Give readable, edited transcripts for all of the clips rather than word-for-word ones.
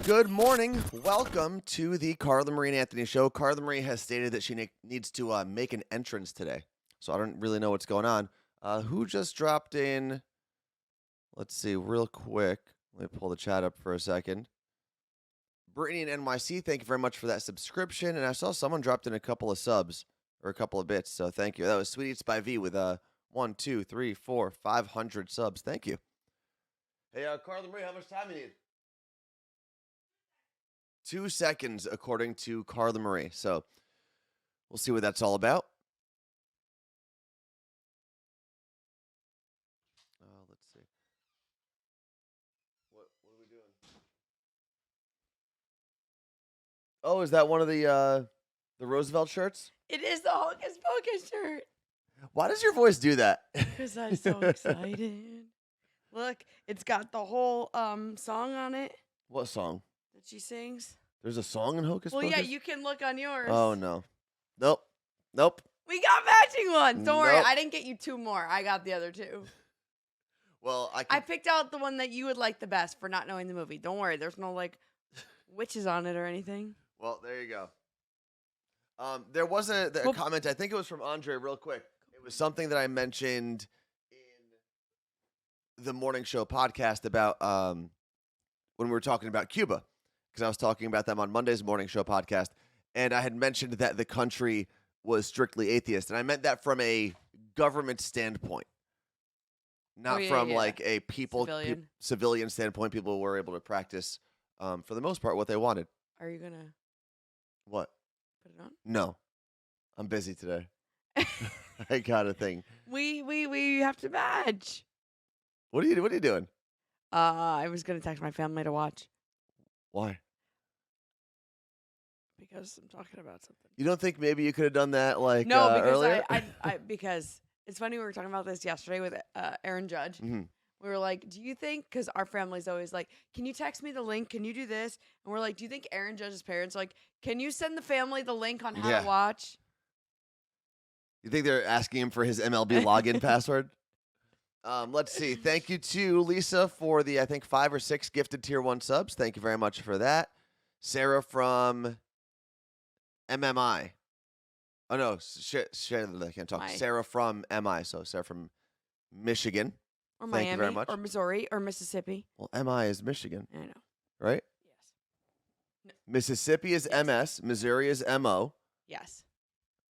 Good morning. Welcome to the Carla Marie and Anthony Show. Carla Marie has stated that she needs to make an entrance today. So I don't really know what's going on. Who just dropped in? Let's see, real quick. Let me pull the chat up for a second. Brittany and NYC, thank you very much for that subscription. And I saw someone dropped in a couple of subs or a couple of bits. So thank you. That was Sweet Eats by V with 1, 2, 3, 4, 500 subs. Thank you. Hey, Carla Marie, how much time you need? 2 seconds, according to Carla Marie. So we'll see what that's all about. Let's see. What are we doing? Oh, is that one of the Roosevelt shirts? It is the Hocus Pocus shirt. Why does your voice do that? Because I'm so excited. Look, it's got the whole song on it What song? that she sings. There's a song in Hocus Pocus? Well, yeah, you can look on yours. Oh, no. Nope. We got matching ones. Don't worry, Nope. I didn't get you 2 more. I got the other 2. Well, I picked out the one that you would like the best for not knowing the movie. Don't worry, there's no, witches on it or anything. Well, there you go. There was a comment, I think it was from Andre, real quick. It was something that I mentioned in the morning show podcast about when we were talking about Cuba, because I was talking about them on Monday's morning show podcast, and I had mentioned that the country was strictly atheist, and I meant that from a government standpoint, not from like a civilian standpoint. People were able to practice, for the most part, what they wanted. Are you gonna What? put it on? No, I'm busy today. I got a thing. We have to badge. What are you doing? I was gonna text my family to watch Why? because I'm talking about something. You don't think maybe you could have done that like No, because earlier? because it's funny, we were talking about this yesterday with Aaron Judge. Mhm. We were like, do you think, because our family's always like, can you text me the link? Can you do this? And we're like, do you think Aaron Judge's parents are like, can you send the family the link on how Yeah. to watch? You think they're asking him for his MLB login password? Let's see. Thank you to Lisa for the, I think, 5 or 6 gifted tier 1 subs. Thank you very much for that. Sarah from MMI. Oh, no. I can't talk. Sarah from MI. So Sarah from Michigan. Or Thank Miami, you very much. or Missouri, or Mississippi. Well, MI is Michigan, I know. right? Yes. No. Mississippi is Yes. MS. Missouri is MO. Yes.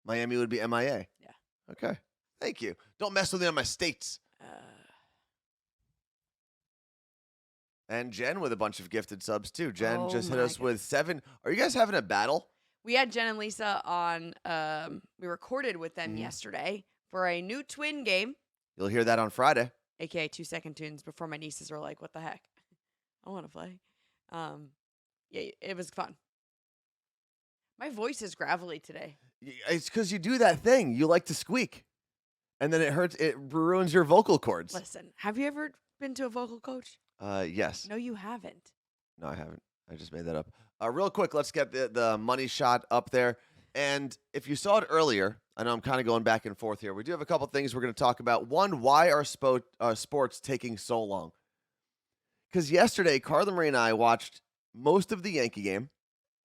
Miami would be MIA. Yeah. Okay. Thank you. Don't mess with me on my states. And Jen with a bunch of gifted subs, too. Jen just hit us with 7. Are you guys having a battle? We had Jen and Lisa on, we recorded with them yesterday for a new twin game, You'll hear that on Friday. aka 2-second tunes, before my nieces are like, what the heck? I want to play. Yeah, it was fun. My voice is gravelly today. It's because you do that thing. You like to squeak. And then it hurts. It ruins your vocal cords. Listen, have you ever been to a vocal coach? Yes. No, you haven't. No, I haven't. I just made that up. Real quick, let's get the money shot up there. And if you saw it earlier, I know I'm kind of going back and forth here. We do have a couple things we're going to talk about. One, why are sports taking so long? Because yesterday, Carla Marie and I watched most of the Yankee game.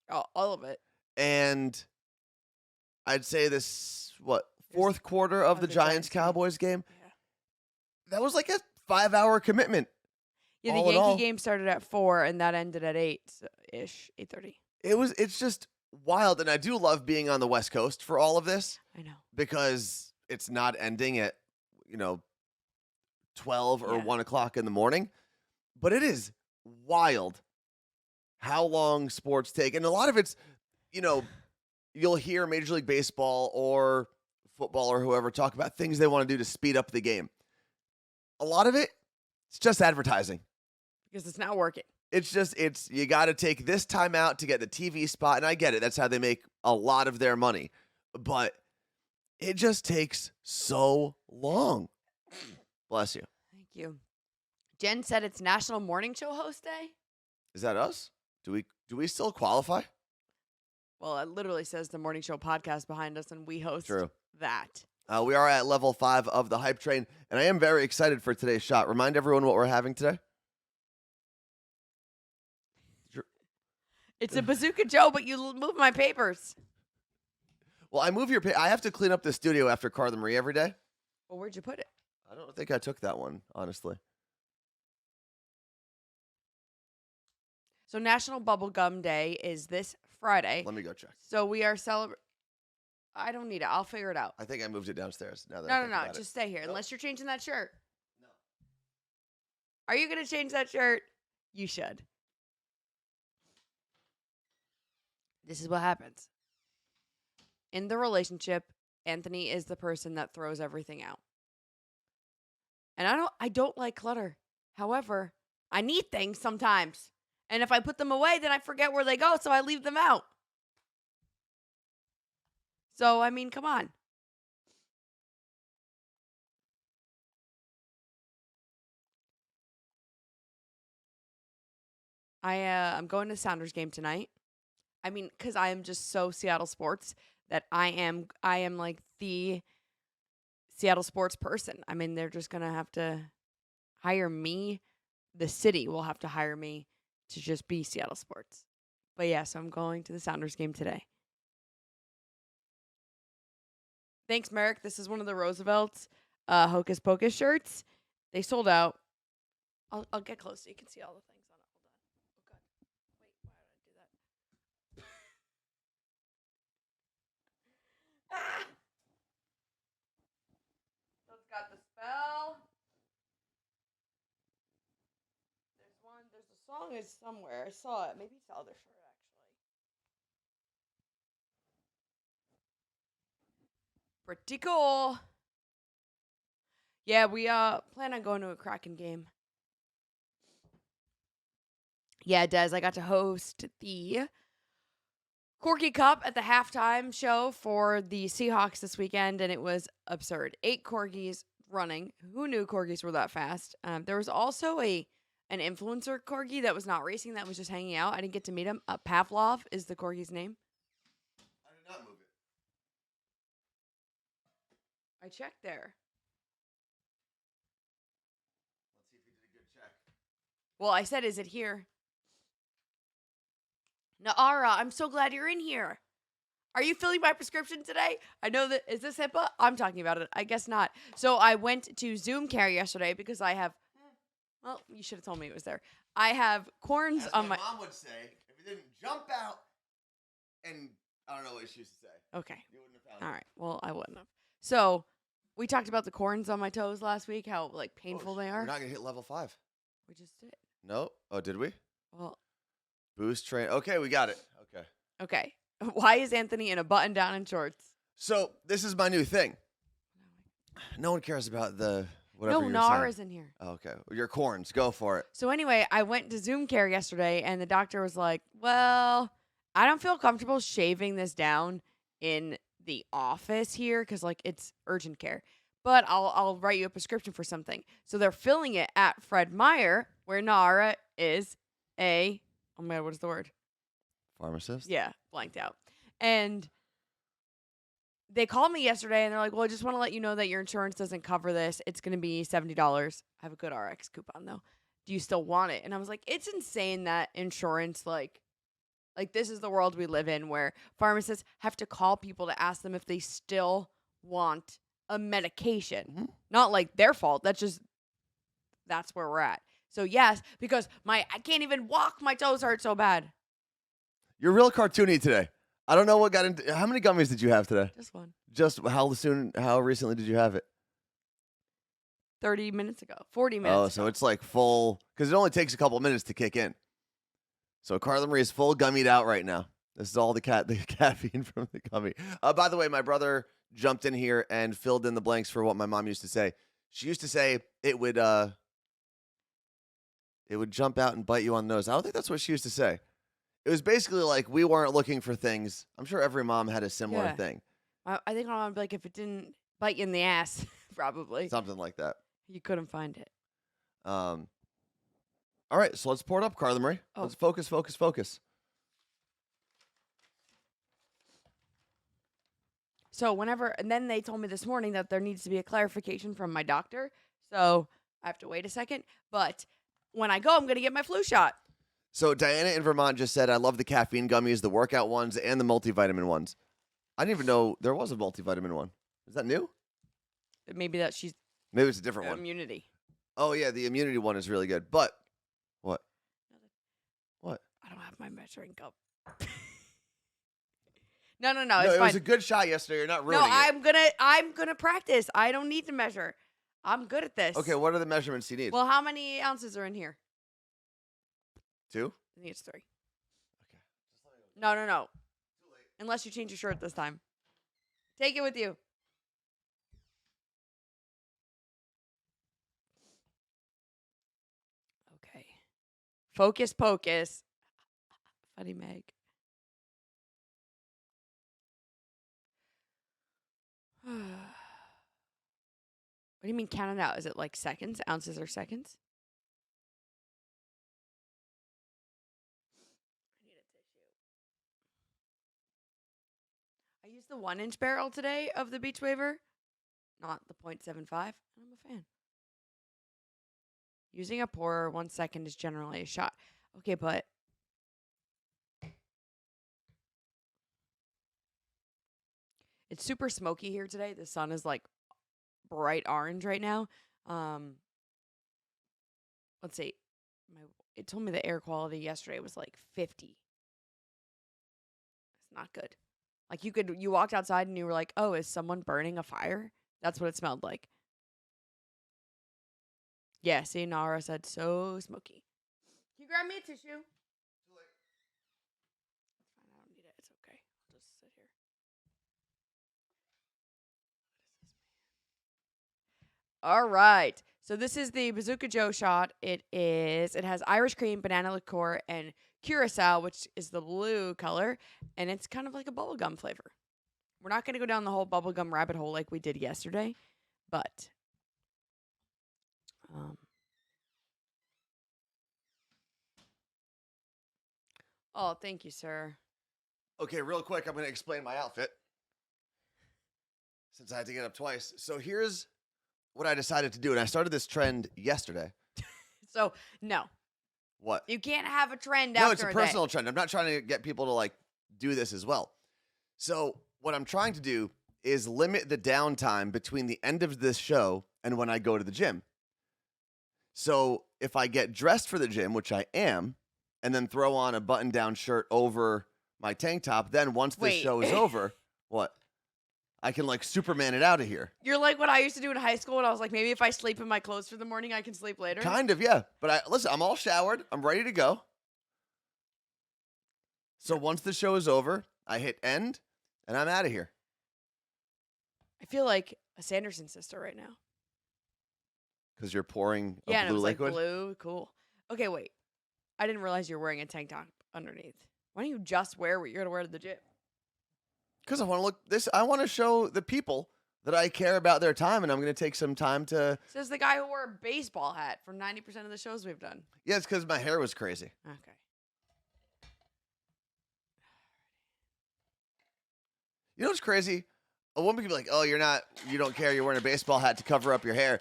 Oh, all of it. And I'd say this, fourth quarter of the Giants-Cowboys game? Yeah. That was like a 5-hour commitment. Yeah, the Yankee game started at 4 and that ended at 8-ish, 8:30. It's just wild, and I do love being on the West Coast for all of this. I know. Because it's not ending at, 12 or 1 o'clock in the morning. But it is wild how long sports take. And a lot of it's, you'll hear Major League Baseball or football or whoever talk about things they want to do to speed up the game. A lot of it's just advertising. Because it's not working. It's you got to take this time out to get the TV spot. And I get it. That's how they make a lot of their money. But it just takes so long. Bless you. Thank you. Jen said it's National Morning Show Host Day. Is that us? Do we still qualify? Well, it literally says the Morning Show podcast behind us, and we host that. We are at level 5 of the hype train, and I am very excited for today's shot. Remind everyone what we're having today. It's a Bazooka Joe, but you move my papers. Well, I move your. I have to clean up the studio after Carla Marie every day. Well, where'd you put it? I don't think I took that one, honestly. So National Bubblegum Day is this Friday. Let me go check. So we are celebrating. I don't need it. I'll figure it out. I think I moved it downstairs. Now that I think No. about it. Just stay here. Nope. Unless you're changing that shirt. No. Are you going to change that shirt? You should. This is what happens. In the relationship, Anthony is the person that throws everything out. And I don't like clutter. However, I need things sometimes. And if I put them away, then I forget where they go, so I leave them out. So, I mean, come on. I'm going to the Sounders game tonight. I mean, because I am just so Seattle sports that I am like the Seattle sports person. I mean, they're just going to have to hire me. The city will have to hire me to just be Seattle sports. But yeah, so I'm going to the Sounders game today. Thanks, Merrick. This is one of the Roosevelt's Hocus Pocus shirts. They sold out. I'll get close so you can see all the things on it. Hold on. Oh, God. Wait, why did I do that? Ah! So it's got the spell. There's a song is somewhere. I saw it. Maybe it's the other shirt, actually. Pretty cool. Yeah, we plan on going to a Kraken game. Yeah, Des, I got to host the Corky Cup at the halftime show for the Seahawks this weekend, and it was absurd. 8 corgis running. Who knew corgis were that fast? There was also an influencer corgi that was not racing, that was just hanging out. I didn't get to meet him. Pavlov is the corgi's name. I did not move it. I checked there. Let's see if he did a good check. Well, I said, is it here? Naara, I'm so glad you're in here. Are you filling my prescription today? I know that. Is this HIPAA? I'm talking about it. I guess not. So I went to Zoom Care yesterday because I have. Well, you should have told me it was there. I have corns As on my my. mom would say, if it didn't jump out, and I don't know what she used to say. Okay. You wouldn't have found All right. Well, I wouldn't have. So we talked about the corns on my toes last week, how like painful they We're are. not gonna hit level 5. We just did. No. Oh, did we? Well, Boost train. Okay, we got it. Okay. okay. Why is Anthony in a button down and shorts? So this is my new thing. No one cares about the whatever. No, you're Nara's saying. in here. Oh, okay. Your corns. Go for it. So anyway, I went to Zoom Care yesterday, and the doctor was like, well, I don't feel comfortable shaving this down in the office here because, like, it's urgent care. But I'll write you a prescription for something. So they're filling it at Fred Meyer, where Nara is a, oh my God, what is the word? Pharmacist. Yeah, blanked out. And they called me yesterday, and they're like, well, I just want to let you know that your insurance doesn't cover this. It's going to be $70. I have a good RX coupon, though. Do you still want it? And I was like, it's insane that insurance, like this is the world we live in where pharmacists have to call people to ask them if they still want a medication. Mm-hmm. Not like their fault. That's where we're at. So yes, because I can't even walk. My toes hurt so bad. You're real cartoony today. I don't know what got into. How many gummies did you have today? Just one. Just how recently did you have it? 30 minutes ago. 40 minutes Oh, ago. so it's like full, because it only takes a couple minutes to kick in. So Carla Marie is full gummied out right now. This is all the caffeine from the gummy. By the way, my brother jumped in here and filled in the blanks for what my mom used to say. She used to say it would jump out and bite you on the nose. I don't think that's what she used to say. It was basically like we weren't looking for things. I'm sure every mom had a similar thing. I think my mom would be like, if it didn't bite you in the ass, probably. Something like that. You couldn't find it. All right, so let's pour it up, Carla Marie. Oh. Let's focus. So and then they told me this morning that there needs to be a clarification from my doctor. So I have to wait a second. But when I go, I'm going to get my flu shot. So Diana in Vermont just said, I love the caffeine gummies, the workout ones, and the multivitamin ones. I didn't even know there was a multivitamin one. Is that new? Maybe that she's Maybe it's a different one. immunity. Oh, yeah, the immunity one is really good. But, what? What? I don't have my measuring cup. No, No, it's it fine. was a good shot yesterday. You're not ruining No, I'm gonna practice. I don't need to measure. I'm good at this. Okay, what are the measurements you need? Well, how many ounces are in here? 2? I think it's 3. Okay. No. Too late. Unless you change your shirt this time. Take it with you. Okay. Focus pocus. Funny Meg. What do you mean count it out? Is it like seconds? Ounces or seconds? I need a tissue. I used the 1-inch barrel today of the Beach Waver, not the .75. I'm a fan. Using a pourer 1 second is generally a shot. Okay, but it's super smoky here today. The sun is like bright orange right now. Let's see. It told me the air quality yesterday was like 50. It's not good. Like you walked outside and you were like, "Oh, is someone burning a fire?" That's what it smelled like. Yeah, see, Nara said so smoky. Can you grab me a tissue? Too late. It's fine. I don't need it. It's okay. I'll just sit here. All right. So this is the Bazooka Joe shot. It has Irish cream, banana liqueur, and curacao, which is the blue color, and it's kind of like a bubblegum flavor. We're not going to go down the whole bubblegum rabbit hole like we did yesterday, but oh, thank you, sir. Okay, real quick, I'm going to explain my outfit since I had to get up twice. So here's what I decided to do, and I started this trend yesterday. So, no. What? You can't have a trend No, after it's a day. personal trend. I'm not trying to get people to, like, do this as well. So what I'm trying to do is limit the downtime between the end of this show and when I go to the gym. So if I get dressed for the gym, which I am, and then throw on a button-down shirt over my tank top, then once this Wait. show is over, what? I can, like, Superman it out of here. You're like what I used to do in high school, and I was like, maybe if I sleep in my clothes for the morning, I can sleep later. Kind of, yeah. But listen, I'm all showered. I'm ready to go. So once the show is over, I hit end, and I'm out of here. I feel like a Sanderson sister right now. Because you're pouring a Yeah, and it blue was liquid? like blue. Cool. Okay, wait. I didn't realize you were wearing a tank top underneath. Why don't you just wear what you're going to wear to the gym? Because I want to look this. I want to show the people that I care about their time, and I'm going to take some time to. Says the guy who wore a baseball hat for 90% of the shows we've done. Yeah, it's because my hair was crazy. Okay. You know what's crazy? A woman can be like, "Oh, you don't care. You're wearing a baseball hat to cover up your hair."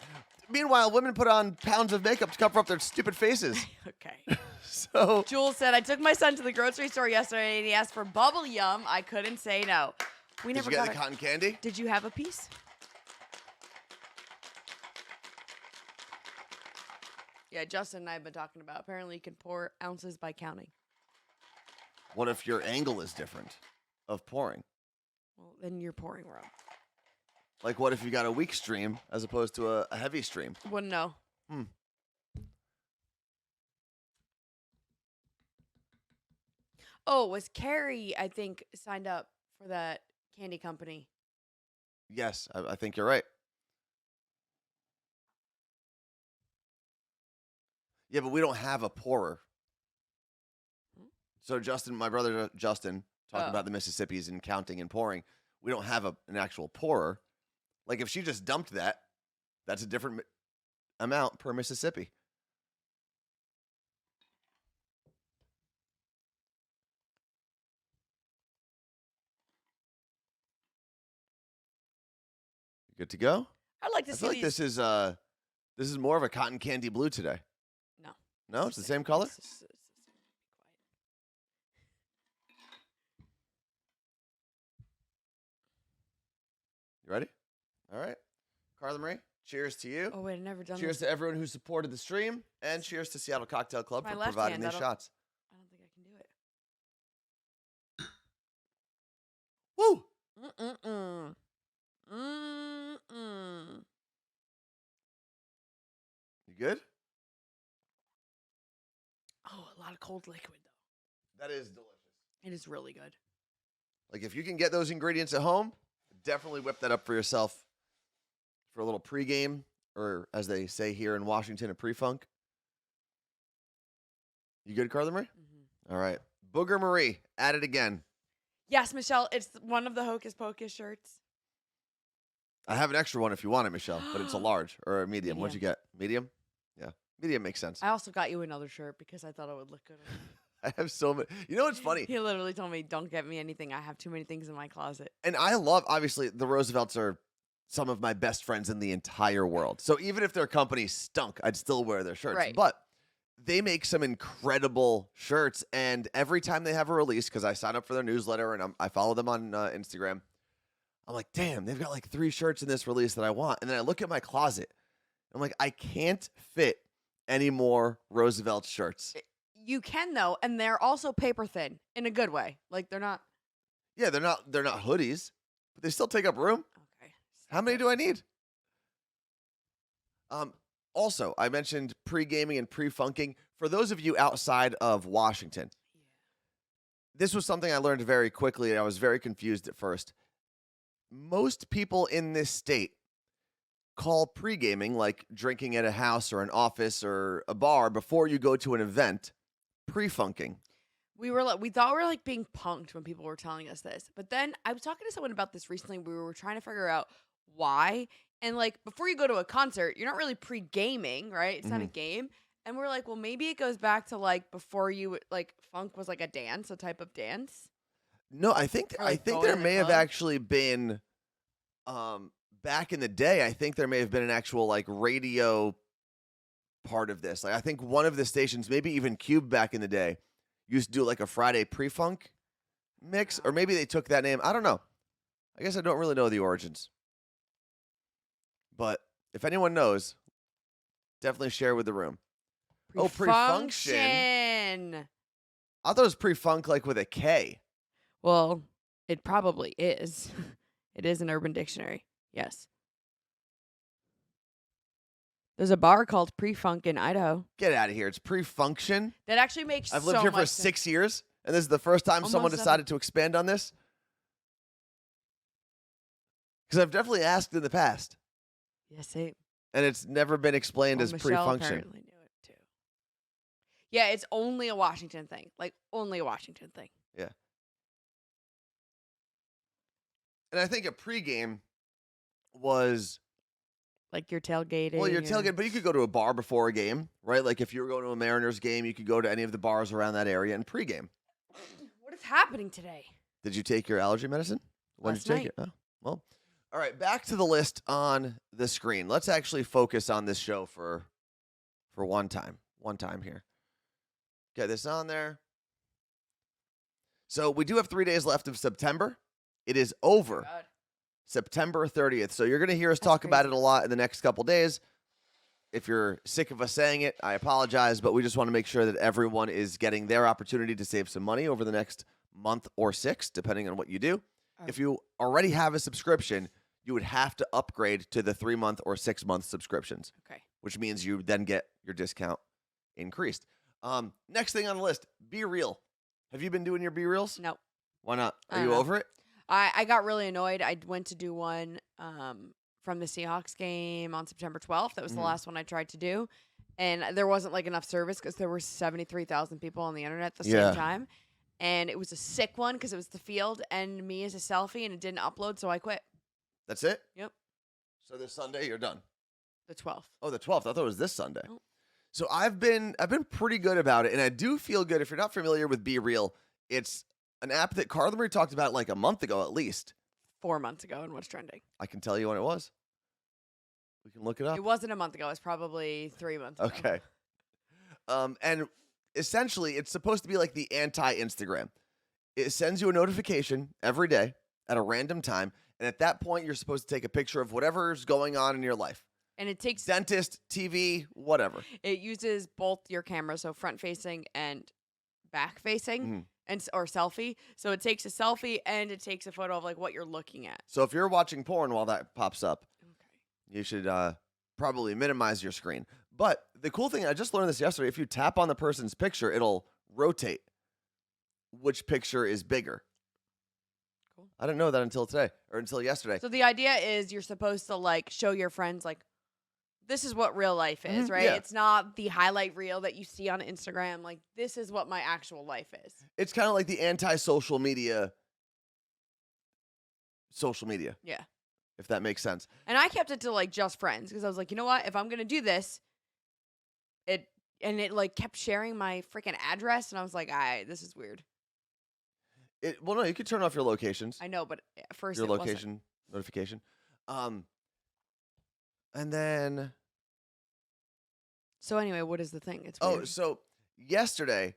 Meanwhile, women put on pounds of makeup to cover up their stupid faces. Okay. So Jules said, I took my son to the grocery store yesterday and he asked for bubble yum. I couldn't say no. We did never you get got the cotton candy? Did you have a piece? Yeah, Justin and I have been talking about. Apparently, you can pour ounces by counting. What if your angle is different of pouring? Well, then you're pouring wrong. Like, what if you got a weak stream as opposed to a heavy stream? Wouldn't know. Oh, was Carrie, I think, signed up for that candy company? Yes, I think you're right. Yeah, but we don't have a pourer. So Justin, my brother Justin, talking about the Mississippis and counting and pouring. We don't have an actual pourer. Like if she just dumped that, that's a different amount per Mississippi. You good to go? I'd like to I see feel like these. this is more of a cotton candy blue today. No. No, it's the same color? It's All right. Carla Marie, cheers to you. Oh, wait, I've never done Cheers this. to everyone who supported the stream. And cheers to Seattle Cocktail Club My for left providing hand, these shots. I don't think I can do it. Woo! Mm-mm-mm. Mm-mm. You good? Oh, a lot of cold liquid, though. That is delicious. It is really good. Like, if you can get those ingredients at home, definitely whip that up for yourself for a little pregame, or as they say here in Washington, a pre-funk. You good, Carla Marie? Mm-hmm. All right. Booger Marie, at it again. Yes, Michelle, it's one of the Hocus Pocus shirts. I have an extra one if you want it, Michelle, but it's a large or a medium. What'd you get? Medium? Yeah. Medium makes sense. I also got you another shirt because I thought it would look good. I have so many. You know what's funny? He literally told me, don't get me anything. I have too many things in my closet. And I love, obviously, the Roosevelts are some of my best friends in the entire world. So even if their company stunk, I'd still wear their shirts. Right. But they make some incredible shirts. And every time they have a release, because I sign up for their newsletter and I follow them on Instagram, I'm like, damn, they've got like 3 shirts in this release that I want. And then I look at my closet. I'm like, I can't fit any more Roosevelt shirts. You can, though, and they're also paper thin in a good way. Like, they're not. Yeah, they're not hoodies, but they still take up room. Okay. How many do I need? Also, I mentioned pre-gaming and pre-funking. For those of you outside of Washington, this was something I learned very quickly, and I was very confused at first. Most people in this state call pre-gaming, like drinking at a house or an office or a bar before you go to an event, pre-funking. We thought we were like being punked when people were telling us this. But then I was talking to someone about this recently. We were trying to figure out why. And like before you go to a concert, you're not really pre-gaming, right? It's not a game. And we're like, well, maybe it goes back to like before you like funk was like a dance, a type of dance. No, I think there may have actually been back in the day, I think there may have been an actual like radio part of this. Like I think one of the stations, maybe even Cube back in the day, used to do like a Friday pre-funk mix, or maybe they took that name. I don't know. I guess I don't really know the origins. But if anyone knows, definitely share with the room. Oh, pre-function. I thought it was pre-funk like with a K. Well, it probably is. It is an Urban Dictionary. Yes. There's a bar called Pre-Funk in Idaho. Get out of here. It's pre-function. That actually makes I've lived here for 6 years, and this is the first time someone decided to expand on this. Because I've definitely asked in the past. Yes, same. And it's never been explained as Michelle pre-function. Apparently knew it too. Yeah, it's only a Washington thing. Like, only a Washington thing. Yeah. And I think a pregame was... Like your tailgating. Well, your tailgate, but you could go to a bar before a game, right? Like if you were going to a Mariners game, you could go to any of the bars around that area and pregame. What is happening today? Did you take your allergy medicine? When did you take it? Oh, well, all right. Back to the list on the screen. Let's actually focus on this show for one time. One time here. Get this on there. So we do have 3 days left of September. It is over. God. September 30th. So you're going to hear us talk about it a lot in the next couple days. If you're sick of us saying it, I apologize, but we just want to make sure that everyone is getting their opportunity to save some money over the next month or 6, depending on what you do. If you already have a subscription, you would have to upgrade to the 3-month or 6-month subscriptions. Okay. Which means you then get your discount increased. Next thing on the list, Be Real. Have you been doing your Be Reals? No. Why not? Are you over it? I got really annoyed. I went to do one from the Seahawks game on September 12th. That was the last one I tried to do. And there wasn't like enough service because there were 73,000 people on the internet at the same time. And it was a sick one because it was the field and me as a selfie and it didn't upload, so I quit. That's it? Yep. So this Sunday, you're done? The 12th. Oh, the 12th. I thought it was this Sunday. Nope. So I've been pretty good about it, and I do feel good. If you're not familiar with Be Real, it's an app that Carla Marie talked about like a month ago at least. 4 months ago, and what's trending? I can tell you when it was. We can look it up. It wasn't a month ago. It was probably 3 months ago. Okay. And essentially, it's supposed to be like the anti-Instagram. It sends you a notification every day at a random time. And at that point, you're supposed to take a picture of whatever's going on in your life. And it takes Dentist, TV, whatever. it uses both your cameras, so front facing and back facing, Mhm. or selfie. So it takes a selfie and it takes a photo of like what you're looking at. So if you're watching porn while that pops up, Okay. you should probably minimize your screen. But the cool thing, I just learned this yesterday, if you tap on the person's picture, it'll rotate which picture is bigger. Cool. I didn't know that until today or until yesterday. So the idea is you're supposed to like show your friends like this is what real life is, Mhm, right? yeah. It's not the highlight reel that you see on Instagram. Like this is what my actual life is. It's kind of like the anti-social media social media, Yeah. if that makes sense. And I kept it to like just friends because I was like, you know what? If I'm gonna do this, it like kept sharing my freaking address, and I was like, this is weird. Well, no, you could turn off your locations, I know, but at first your it wasn't. location notification. And then, So anyway, what is the thing? It's weird. so yesterday,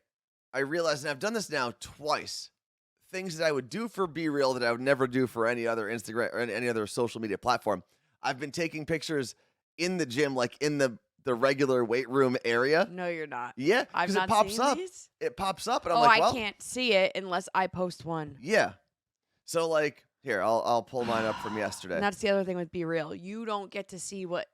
I realized, and I've done this now twice, things that I would do for Be Real that I would never do for any other Instagram or any other social media platform. I've been taking pictures in the gym, like in the regular weight room area. No, you're not. Yeah, I've because not it pops seen up. these. It pops up, and I'm Oh, like, I well, can't see it unless I post one. yeah. So like, here, I'll pull mine up from yesterday. And that's the other thing with Be Real. You don't get to see what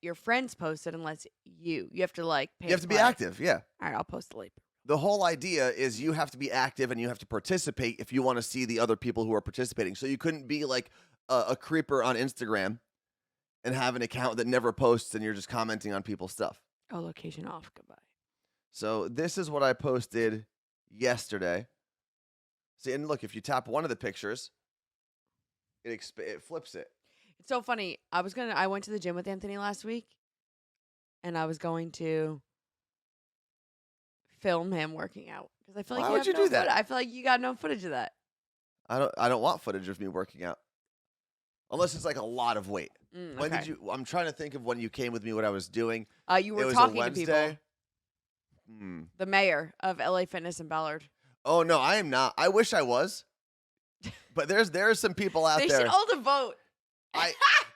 your friends posted unless you have to like pay You have to be play. active, yeah. All right, I'll post it later. The whole idea is you have to be active and you have to participate if you want to see the other people who are participating. So you couldn't be like a creeper on Instagram and have an account that never posts and you're just commenting on people's stuff. Oh, location off. Goodbye. So this is what I posted yesterday. See, and look, if you tap one of the pictures, it flips it. It's so funny. I went to the gym with Anthony last week, and I was going to film him working out because I feel like Why would you do that? I feel like you got no footage of that. I don't want footage of me working out. Unless it's like a lot of weight. When Okay. did you? I'm trying to think of when you came with me, what I was doing. You It were was talking a to people. Wednesday. The mayor of LA Fitness in Ballard. Oh no, I am not. I wish I was. But there's some people out They there. should hold a vote.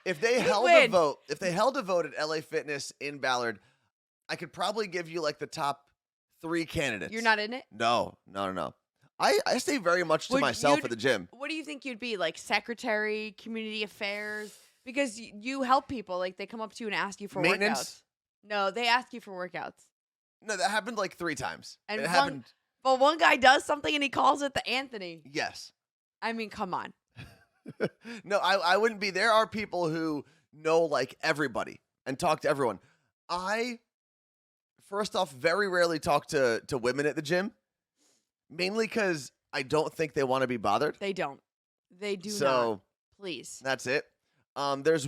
If they You'd held a win. vote, at LA Fitness in Ballard, I could probably give you like the top 3 candidates. You're not in it? No. I stay very much to myself at the gym. What do you think you'd be? Like secretary, community affairs? Because you help people. Like they come up to you and ask you for Maintenance? workouts. No, they ask you for workouts. No, that happened like 3 times. And it happened. But one guy does something and he calls it the Anthony. Yes. I mean, come on. No, I wouldn't be. There are people who know like everybody and talk to everyone. I, first off, very rarely talk to women at the gym, mainly because I don't think they want to be bothered. They don't. They do So not. Please. that's it. There's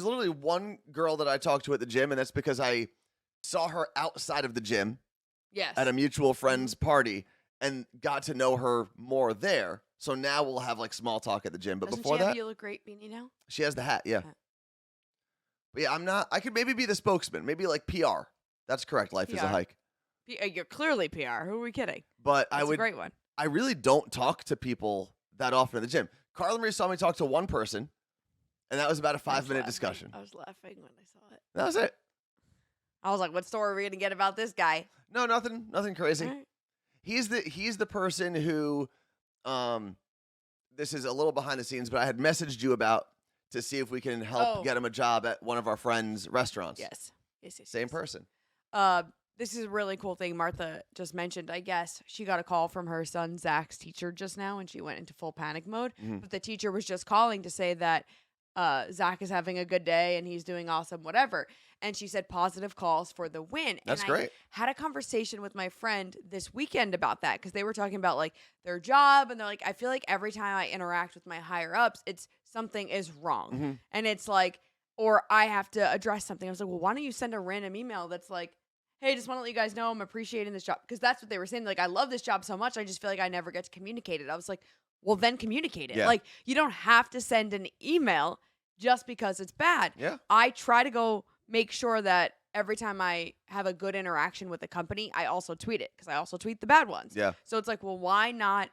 literally one girl that I talked to at the gym, and that's because I saw her outside of the gym Yes. at a mutual friend's party and got to know her more there. So now we'll have like small talk at the gym. But Doesn't before she have that, you look great beanie now? she has the hat. Yeah. Hat. But yeah, I'm not. I could maybe be the spokesman, maybe like PR. That's correct. Life is a PR. hike. You're clearly PR. Who are we kidding? But That's a great one. I really don't talk to people that often at the gym. Carla Marie saw me talk to one person, and that was about a 5-minute discussion. I was laughing when I saw it. That was it. I was like, what story are we going to get about this guy? No, nothing crazy. All right. He's the person who, this is a little behind the scenes, but I had messaged you about to see if we can help get him a job at one of our friends' restaurants. Yes. Same person. This is a really cool thing Martha just mentioned. I guess she got a call from her son Zach's teacher just now, and she went into full panic mode. Mhm. But the teacher was just calling to say that Zach is having a good day and he's doing awesome, whatever. And she said positive calls for the win. That's and great. I had a conversation with my friend this weekend about that because they were talking about like their job, and they're like, I feel like every time I interact with my higher ups, it's something is wrong, Mhm. and it's like, or I have to address something. I was like, well, why don't you send a random email that's like, hey, just want to let you guys know I'm appreciating this job. Because that's what they were saying. Like, I love this job so much. I just feel like I never get to communicate it. I was like, well, then communicate it. Yeah. Like, you don't have to send an email just because it's bad. Yeah. I try to go make sure that every time I have a good interaction with a company, I also tweet it because I also tweet the bad ones. Yeah. So it's like, well, why not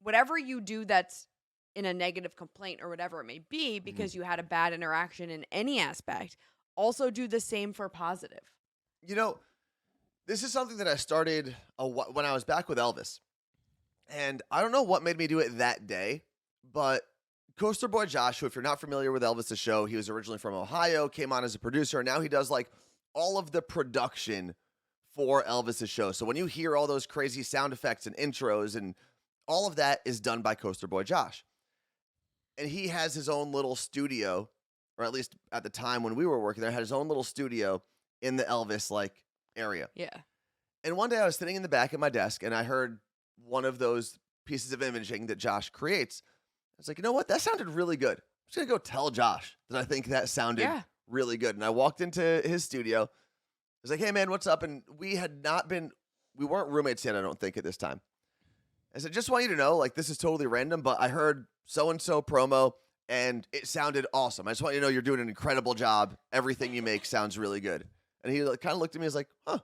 whatever you do that's in a negative complaint or whatever it may be because you had a bad interaction in any aspect, also do the same for positive. You know, this is something that I started when I was back with Elvis. And I don't know what made me do it that day, but Coaster Boy Josh, who, if you're not familiar with Elvis' show, he was originally from Ohio, came on as a producer, and now he does like all of the production for Elvis' show. So when you hear all those crazy sound effects and intros, and all of that is done by Coaster Boy Josh. And he has his own little studio, or at least at the time when we were working there, had his own little studio in the Elvis like area. Yeah. And one day I was sitting in the back at my desk and I heard one of those pieces of imaging that Josh creates. I was like, you know what? That sounded really good. I'm just going to go tell Josh that I think that sounded really good. And I walked into his studio. I was like, hey, man, what's up? And we weren't roommates yet, I don't think, at this time. I said, just want you to know, like, this is totally random, but I heard so-and-so promo, and it sounded awesome. I just want you to know you're doing an incredible job. Everything you make sounds really good. And he kind of looked at me and was like, huh,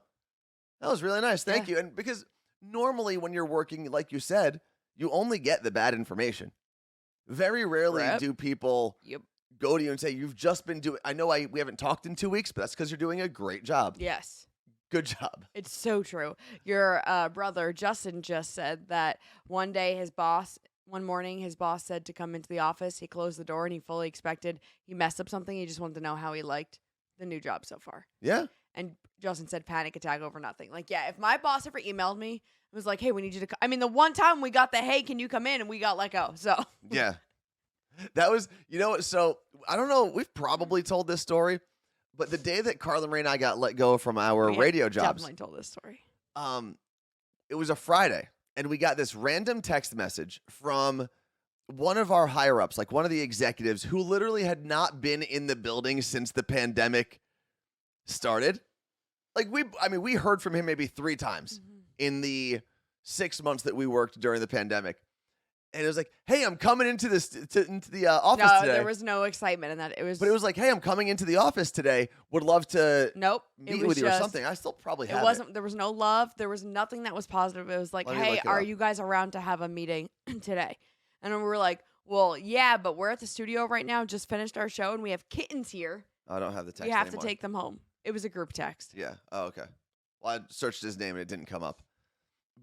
that was really nice. Thank you. And because normally when you're working, like you said, you only get the bad information. Very rarely do people go to you and say, you've just been doing, I know we haven't talked in 2 weeks, but that's because you're doing a great job. Yes. Good job. It's so true. Your brother, Justin, just said that one morning, his boss said to come into the office. He closed the door and he fully expected he messed up something. He just wanted to know how he liked the new job so far. Yeah. And Justin said panic attack over nothing. Like, yeah, if my boss ever emailed me, it was like, hey, we need you to come. I mean, the one time we got the, hey, can you come in? And we got let go. So. Yeah. That was, so I don't know. We've probably told this story, but the day that Carla Marie and I got let go from our radio jobs. Definitely told this story. It was a Friday, and we got this random text message from one of our higher-ups, like one of the executives who literally had not been in the building since the pandemic started. Like, we heard from him maybe 3 times in the 6 months that we worked during the pandemic. And it was like, hey, I'm coming into the office today. No, there was no excitement in that. But it was like, hey, I'm coming into the office today. Would love to meet with you or something. I still probably have it. There was no love. There was nothing that was positive. It was like, hey, are you guys around to have a meeting today? And we were like, well, yeah, but we're at the studio right now. Just finished our show, and we have kittens here. I don't have the text We have anymore. to take them home. It was a group text. Yeah. Oh, okay. Well, I searched his name, and it didn't come up.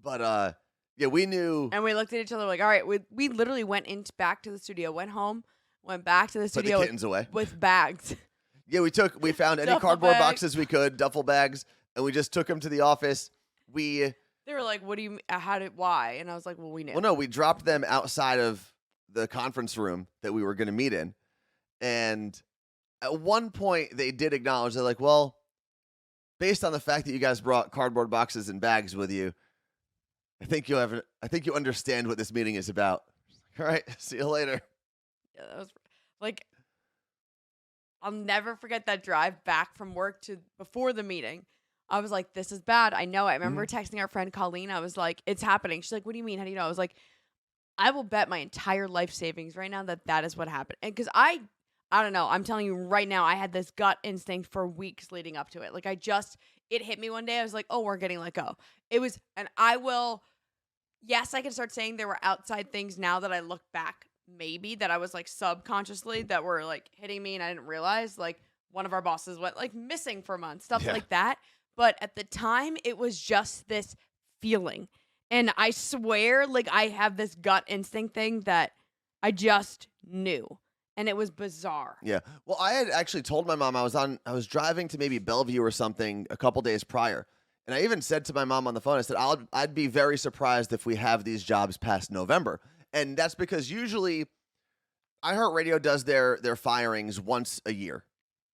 But, yeah, we knew. And we looked at each other like, all right, we literally went back to the studio, went home, went back to the studio. Put the kittens away. With bags. Yeah, we found any cardboard boxes we could, duffel bags, and we just took them to the office. They were like, what do you, why? And I was like, well, we knew. Well, no, we dropped them outside of the conference room that we were going to meet in. And at one point, they did acknowledge, they're like, well, based on the fact that you guys brought cardboard boxes and bags with you, I think you understand what this meeting is about. All right, see you later. Yeah, that was like, I'll never forget that drive back from work to before the meeting. I was like, this is bad. I know it. I remember texting our friend Colleen. I was like, it's happening. She's like, what do you mean? How do you know? I was like, I will bet my entire life savings right now that is what happened. And because I don't know. I'm telling you right now, I had this gut instinct for weeks leading up to it. Like it hit me one day. I was like, oh, we're getting let go. It was, and yes, I can start saying there were outside things now that I look back, maybe that I was like subconsciously that were like hitting me and I didn't realize. Like one of our bosses went like missing for months, stuff like that. But at the time, it was just this feeling. And I swear, like I have this gut instinct thing that I just knew. And it was bizarre. Yeah. Well, I had actually told my mom I was driving to maybe Bellevue or something a couple days prior. And I even said to my mom on the phone, I said, I'd be very surprised if we have these jobs past November. And that's because usually iHeartRadio does their firings once a year,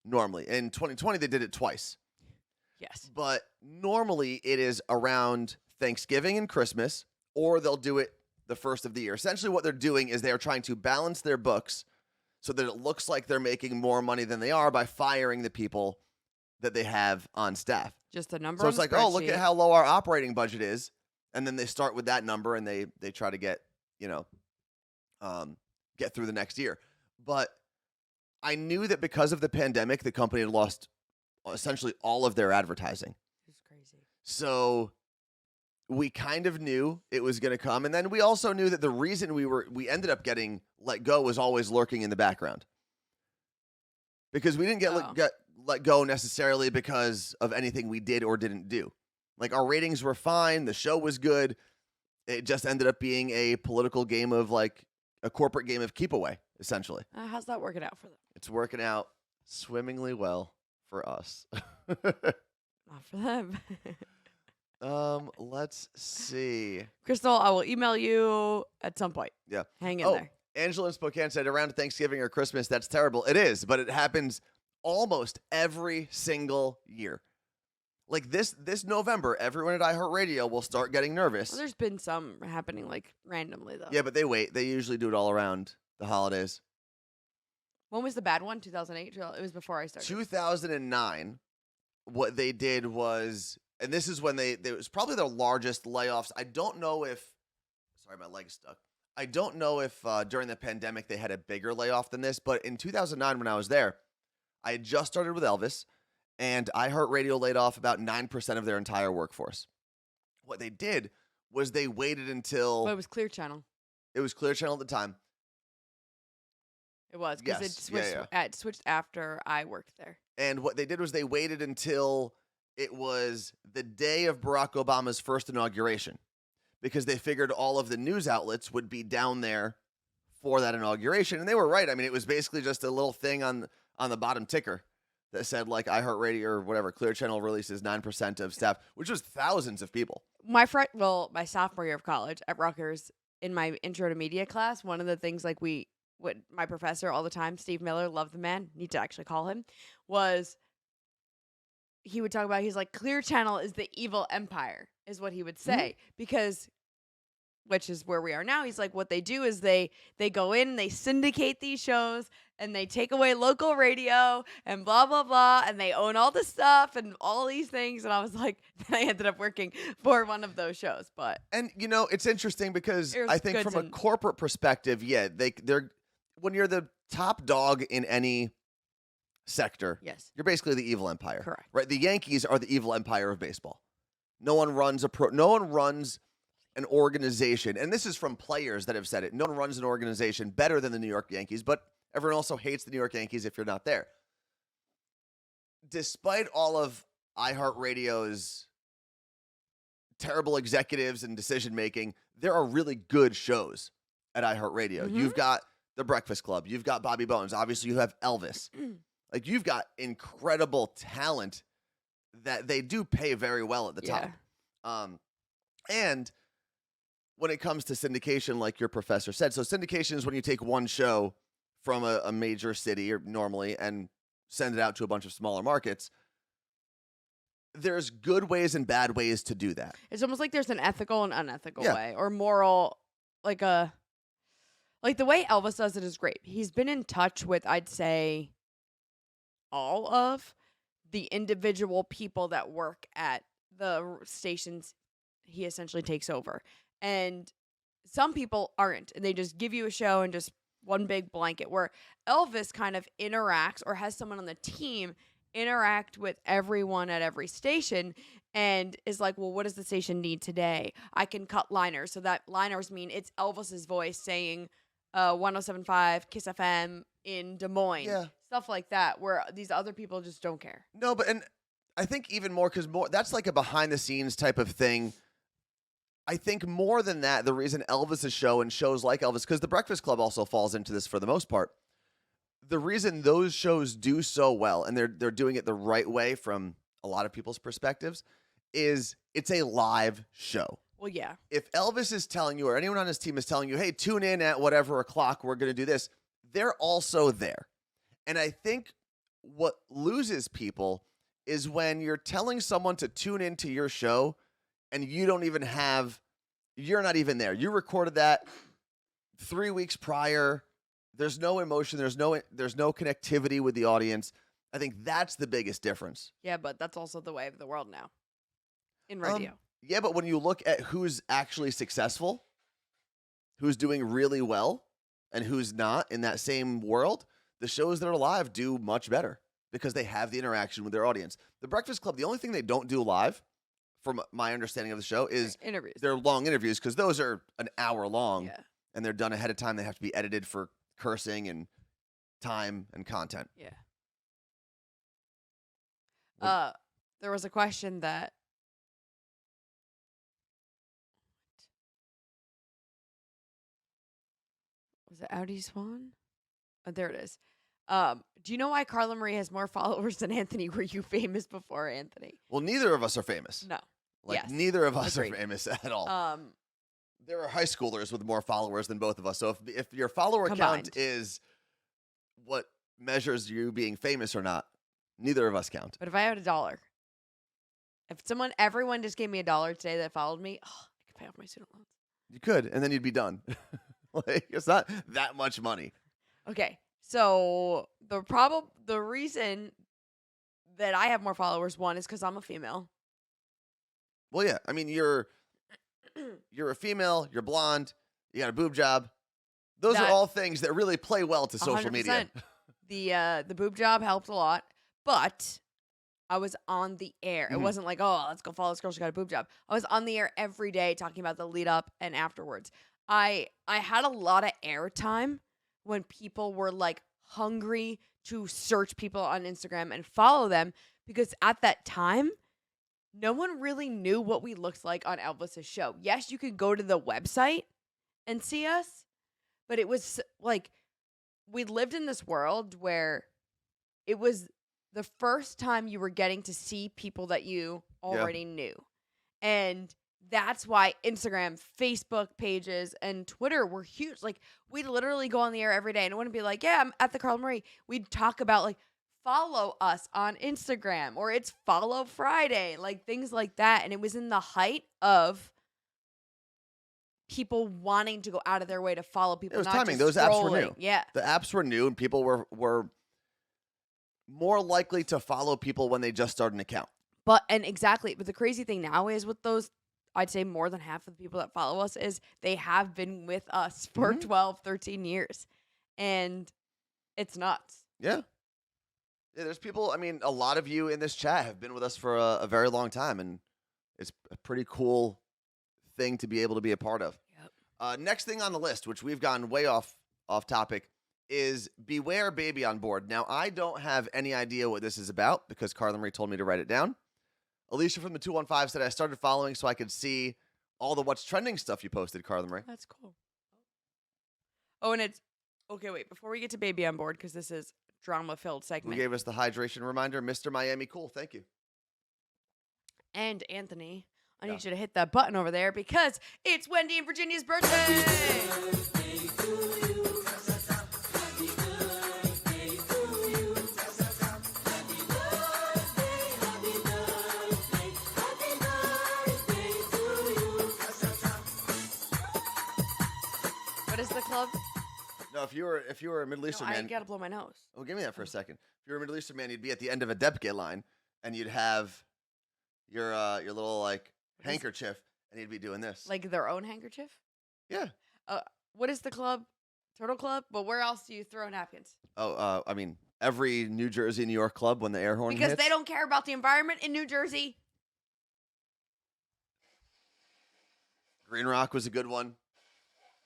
normally. In 2020, they did it twice. Yes. But normally it is around Thanksgiving and Christmas, or they'll do it the first of the year. Essentially what they're doing is they're trying to balance their books so that it looks like they're making more money than they are by firing the people that they have on staff. Just a number. So it's like, oh, look at how low our operating budget is. And then they start with that number and they try to get through the next year. But I knew that because of the pandemic, the company had lost essentially all of their advertising. It's crazy. So we kind of knew it was going to come. And then we also knew that the reason we ended up getting let go was always lurking in the background. Because we didn't get let go necessarily because of anything we did or didn't do. Like, our ratings were fine. The show was good. It just ended up being a political game of, like, a corporate game of keep away, essentially. How's that working out for them? It's working out swimmingly well for us. Not for them. Let's see. Crystal, I will email you at some point. Yeah. Hang in there. Angela in Spokane said, around Thanksgiving or Christmas, that's terrible. It is, but it happens almost every single year. Like this November, everyone at iHeartRadio will start getting nervous. Well, there's been some happening like randomly though. Yeah, but they wait. They usually do it all around the holidays. When was the bad one? 2008? It was before I started. 2009, what they did was, and this is when it was probably their largest layoffs. I don't know if, sorry, my leg's stuck. I don't know if during the pandemic they had a bigger layoff than this, but in 2009 when I was there, I had just started with Elvis, and iHeartRadio laid off about 9% of their entire workforce. What they did was they waited until... But it was Clear Channel. It was Clear Channel at the time. It was, because Yes. it switched after I worked there. And what they did was they waited until it was the day of Barack Obama's first inauguration, because they figured all of the news outlets would be down there for that inauguration. And they were right. I mean, it was basically just a little thing on the bottom ticker that said, like, iHeartRadio or whatever, Clear Channel releases 9% of staff, which was thousands of people. My sophomore year of college at Rutgers, in my intro to media class, one of the things my professor all the time, Steve Miller, love the man, need to actually call him, was he would talk about, he's like, Clear Channel is the evil empire, is what he would say, because, which is where we are now. He's like, what they do is they go in, they syndicate these shows, and they take away local radio, and blah, blah, blah, and they own all the stuff, and all these things, and I was like, then I ended up working for one of those shows, but. And, it's interesting because I think from a corporate perspective, yeah, they're, when you're the top dog in any sector, yes, you're basically the evil empire. Correct. Right? The Yankees are the evil empire of baseball. No one runs an organization, and this is from players that have said it. No one runs an organization better than the New York Yankees, but everyone also hates the New York Yankees if you're not there. Despite all of iHeartRadio's terrible executives and decision making, there are really good shows at iHeartRadio. Mm-hmm. You've got The Breakfast Club. You've got Bobby Bones. Obviously, you have Elvis. Like, you've got incredible talent that they do pay very well at the top. And when it comes to syndication, like your professor said, so syndication is when you take one show from a major city or normally and send it out to a bunch of smaller markets. There's good ways and bad ways to do that. It's almost like there's an ethical and unethical way, or moral, like the way Elvis does it is great. He's been in touch with, I'd say, all of the individual people that work at the stations he essentially takes over. And some people aren't, and they just give you a show and just one big blanket, where Elvis kind of interacts, or has someone on the team interact with everyone at every station, and is like, well, what does the station need today? I can cut liners. So that liners mean it's Elvis's voice saying 107.5 Kiss FM in Des Moines. Yeah. Stuff like that, where these other people just don't care. No, but, and I think even more, because that's like a behind the scenes type of thing. I think more than that, the reason Elvis's show and shows like Elvis, because The Breakfast Club also falls into this for the most part, the reason those shows do so well, and they're doing it the right way from a lot of people's perspectives, is it's a live show. Well, yeah. If Elvis is telling you, or anyone on his team is telling you, hey, tune in at whatever o'clock, we're going to do this, they're also there. And I think what loses people is when you're telling someone to tune into your show and you're not even there. You recorded that 3 weeks prior. There's no emotion. There's no connectivity with the audience. I think that's the biggest difference. Yeah, but that's also the way of the world now in radio. Yeah, but when you look at who's actually successful, who's doing really well, and who's not in that same world, the shows that are live do much better because they have the interaction with their audience. The Breakfast Club, the only thing they don't do live, from my understanding of the show, is interviews. they're long interviews because those are an hour long, Yeah. and they're done ahead of time. They have to be edited for cursing and time and content. Yeah. What- There was a question that was it Audi Swan? Oh, there it is. Do you know why Carla Marie has more followers than Anthony? Were you famous before Anthony? Well, neither of us are famous. No. Like, Yes. neither of us Agreed. are famous at all. Um, There are high schoolers with more followers than both of us. So if your follower Combined. count is what measures you being famous or not, neither of us count. but if I had $1, if everyone just gave me $1 today that followed me, I could pay off my student loans. You could, and then you'd be done. Like, it's not that much money. Okay, so the reason that I have more followers, one, is because I'm a female. Well, yeah. I mean, you're a female. You're blonde. You got a boob job. Those are That- all things that really play well to social media. 100%. The boob job helped a lot, but I was on the air. It Mhm. wasn't like, oh, let's go follow this girl. She got a boob job. I was on the air every day talking about the lead up and afterwards. I had a lot of airtime when people were like hungry to search people on Instagram and follow them, because at that time, no one really knew what we looked like on Elvis's show. Yes, you could go to the website and see us, but it was like we lived in this world where it was the first time you were getting to see people that you already knew. And that's why Instagram, Facebook pages, and Twitter were huge. Like, we'd literally go on the air every day, and it wouldn't be like, yeah, I'm at the Carla Marie. We'd talk about, like, follow us on Instagram, or it's Follow Friday, like things like that. And it was in the height of people wanting to go out of their way to follow people. It was not timing. just Those apps were scrolling. new. Yeah. The apps were new, and people were more likely to follow people when they just started an account. But the crazy thing now is with those, I'd say more than half of the people that follow us is they have been with us for 12, 13 years. And it's nuts. Yeah. Yeah, there's people, I mean, a lot of you in this chat have been with us for a very long time, and it's a pretty cool thing to be able to be a part of. Yep. Next thing on the list, which we've gone way off topic, is Beware Baby on Board. Now, I don't have any idea what this is about because Carla Marie told me to write it down. Alicia from the 215 said I started following so I could see all the What's Trending stuff you posted, Carla Marie. That's cool. Oh, and it's, okay, wait, before we get to Baby on Board, because this is drama-filled Who segment. gave us the hydration reminder? Mr. Miami Cool. Thank you. And Anthony, I Yeah. need you to hit that button over there because it's Wendy and Virginia's birthday. What is the club? No, if you were a Middle Eastern I man, gotta blow my nose. oh, give me that for a second. If you were a Middle Eastern man, you'd be at the end of a debke line, and you'd have your little like What is- handkerchief, and you'd be doing this. Like their own handkerchief? Yeah. What is the club? Turtle Club? But where else do you throw napkins? Oh, I mean, every New Jersey, New York club when the air horn Because hits. they don't care about the environment in New Jersey. Green Rock was a good one.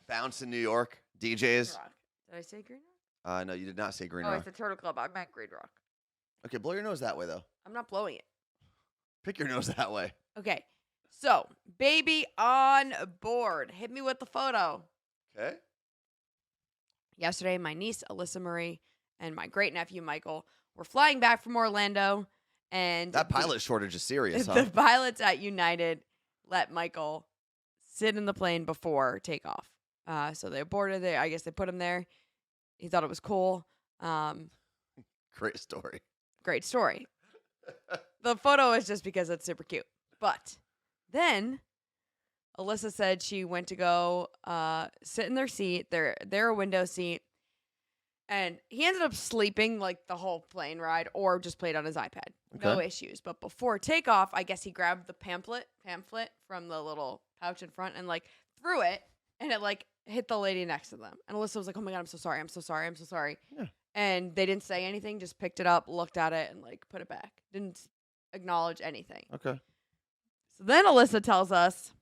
Bounce in New York. DJs. Rock. Did I say Green Rock? No, you did not say Green Oh, Rock. it's the Turtle Club. I meant Green Rock. Okay, blow your nose that way, though. I'm not blowing it. Pick your nose that way. Okay. So, Baby on Board. Hit me with the photo. Okay. Yesterday, my niece, Alyssa Marie, and my great-nephew, Michael, were flying back from Orlando. And That pilot shortage is serious, huh? the pilots at United let Michael sit in the plane before takeoff. So they boarded there. I guess they put him there. He thought it was cool. Great story. Great story. The photo is just because it's super cute. But then Alyssa said she went to go sit in their seat, their window seat, and he ended up sleeping like the whole plane ride or just played on his iPad. No Okay. issues. But before takeoff, I guess he grabbed the pamphlet from the little pouch in front and like threw it, and it like hit the lady next to them. And Alyssa was like, "Oh my God, I'm so sorry. I'm so sorry. I'm so sorry." Yeah. And they didn't say anything, just picked it up, looked at it, and like put it back. Didn't acknowledge anything. Okay. So then Alyssa tells us,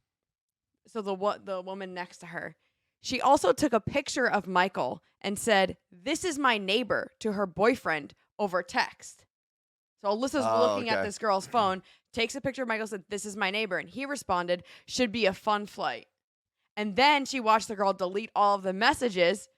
so the woman next to her, she also took a picture of Michael and said, "This is my neighbor," to her boyfriend over text. So Alyssa's looking at this girl's phone, takes a picture of Michael, said, "This is my neighbor." And he responded, "Should be a fun flight." And then she watched the girl delete all of the messages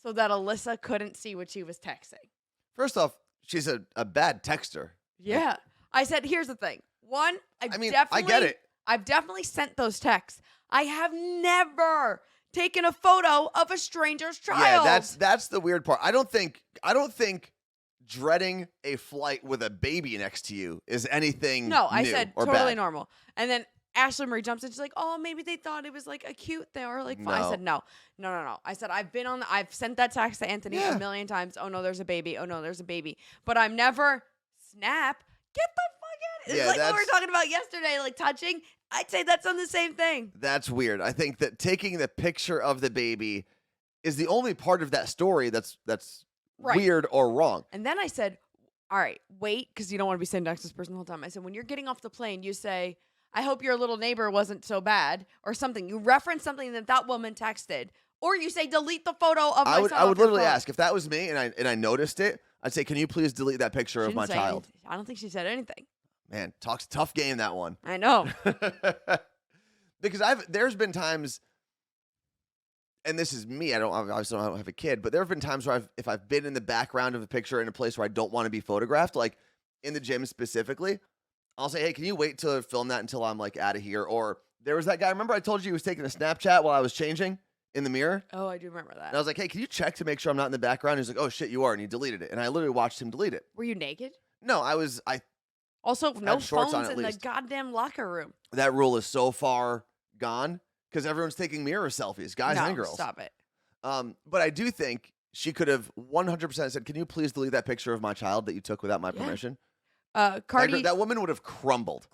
so that Alyssa couldn't see what she was texting. First off, she's a bad texter. Yeah. I said, here's the thing. One, I get it. I've definitely sent those texts. I have never taken a photo of a stranger's child. Yeah, that's the weird part. I don't think dreading a flight with a baby next to you is anything No, I new said or totally bad. normal. And then Ashley Marie jumps in. She's like, "Oh, maybe they thought it was like a cute thing or like fun." I No. said, no. I said, I've sent that text to Anthony a million times. "Oh no, there's a baby. Oh no, there's a baby." But I'm never snap. Get the fuck out. It's Yeah, like what we were talking about yesterday, like touching. I'd say that's on the same thing. That's weird. I think that taking the picture of the baby is the only part of that story that's Right. weird or wrong. And then I said, all right, wait, because you don't want to be sitting next to this person the whole time. I said, when you're getting off the plane, you say, "I hope your little neighbor wasn't so bad," or something. You reference something that woman texted. Or you say, "Delete the photo of my son." I would literally phone. ask if that was me and I noticed it. I'd say, "Can you please delete that picture She of didn't my say child?" anything. I don't think she said anything. Man, talks tough game, that one. I know. Because there's been times, and this is me, obviously don't have a kid, but there have been times where if I've been in the background of a picture in a place where I don't want to be photographed, like in the gym specifically, I'll say, "Hey, can you wait to film that until I'm like out of here?" Or there was that guy, remember I told you he was taking a Snapchat while I was changing in the mirror? Oh, I do remember that. And I was like, "Hey, can you check to make sure I'm not in the background?" He's like, "Oh shit, you are," and he deleted it. And I literally watched him delete it. Were you naked? No, I Also, no had shorts phones on at in the least. goddamn locker room. That rule is so far gone because everyone's taking mirror selfies, guys and girls. Stop it. But I do think she could have 100% said, "Can you please delete that picture of my child that you took without my permission?" Cardi That woman would have crumbled.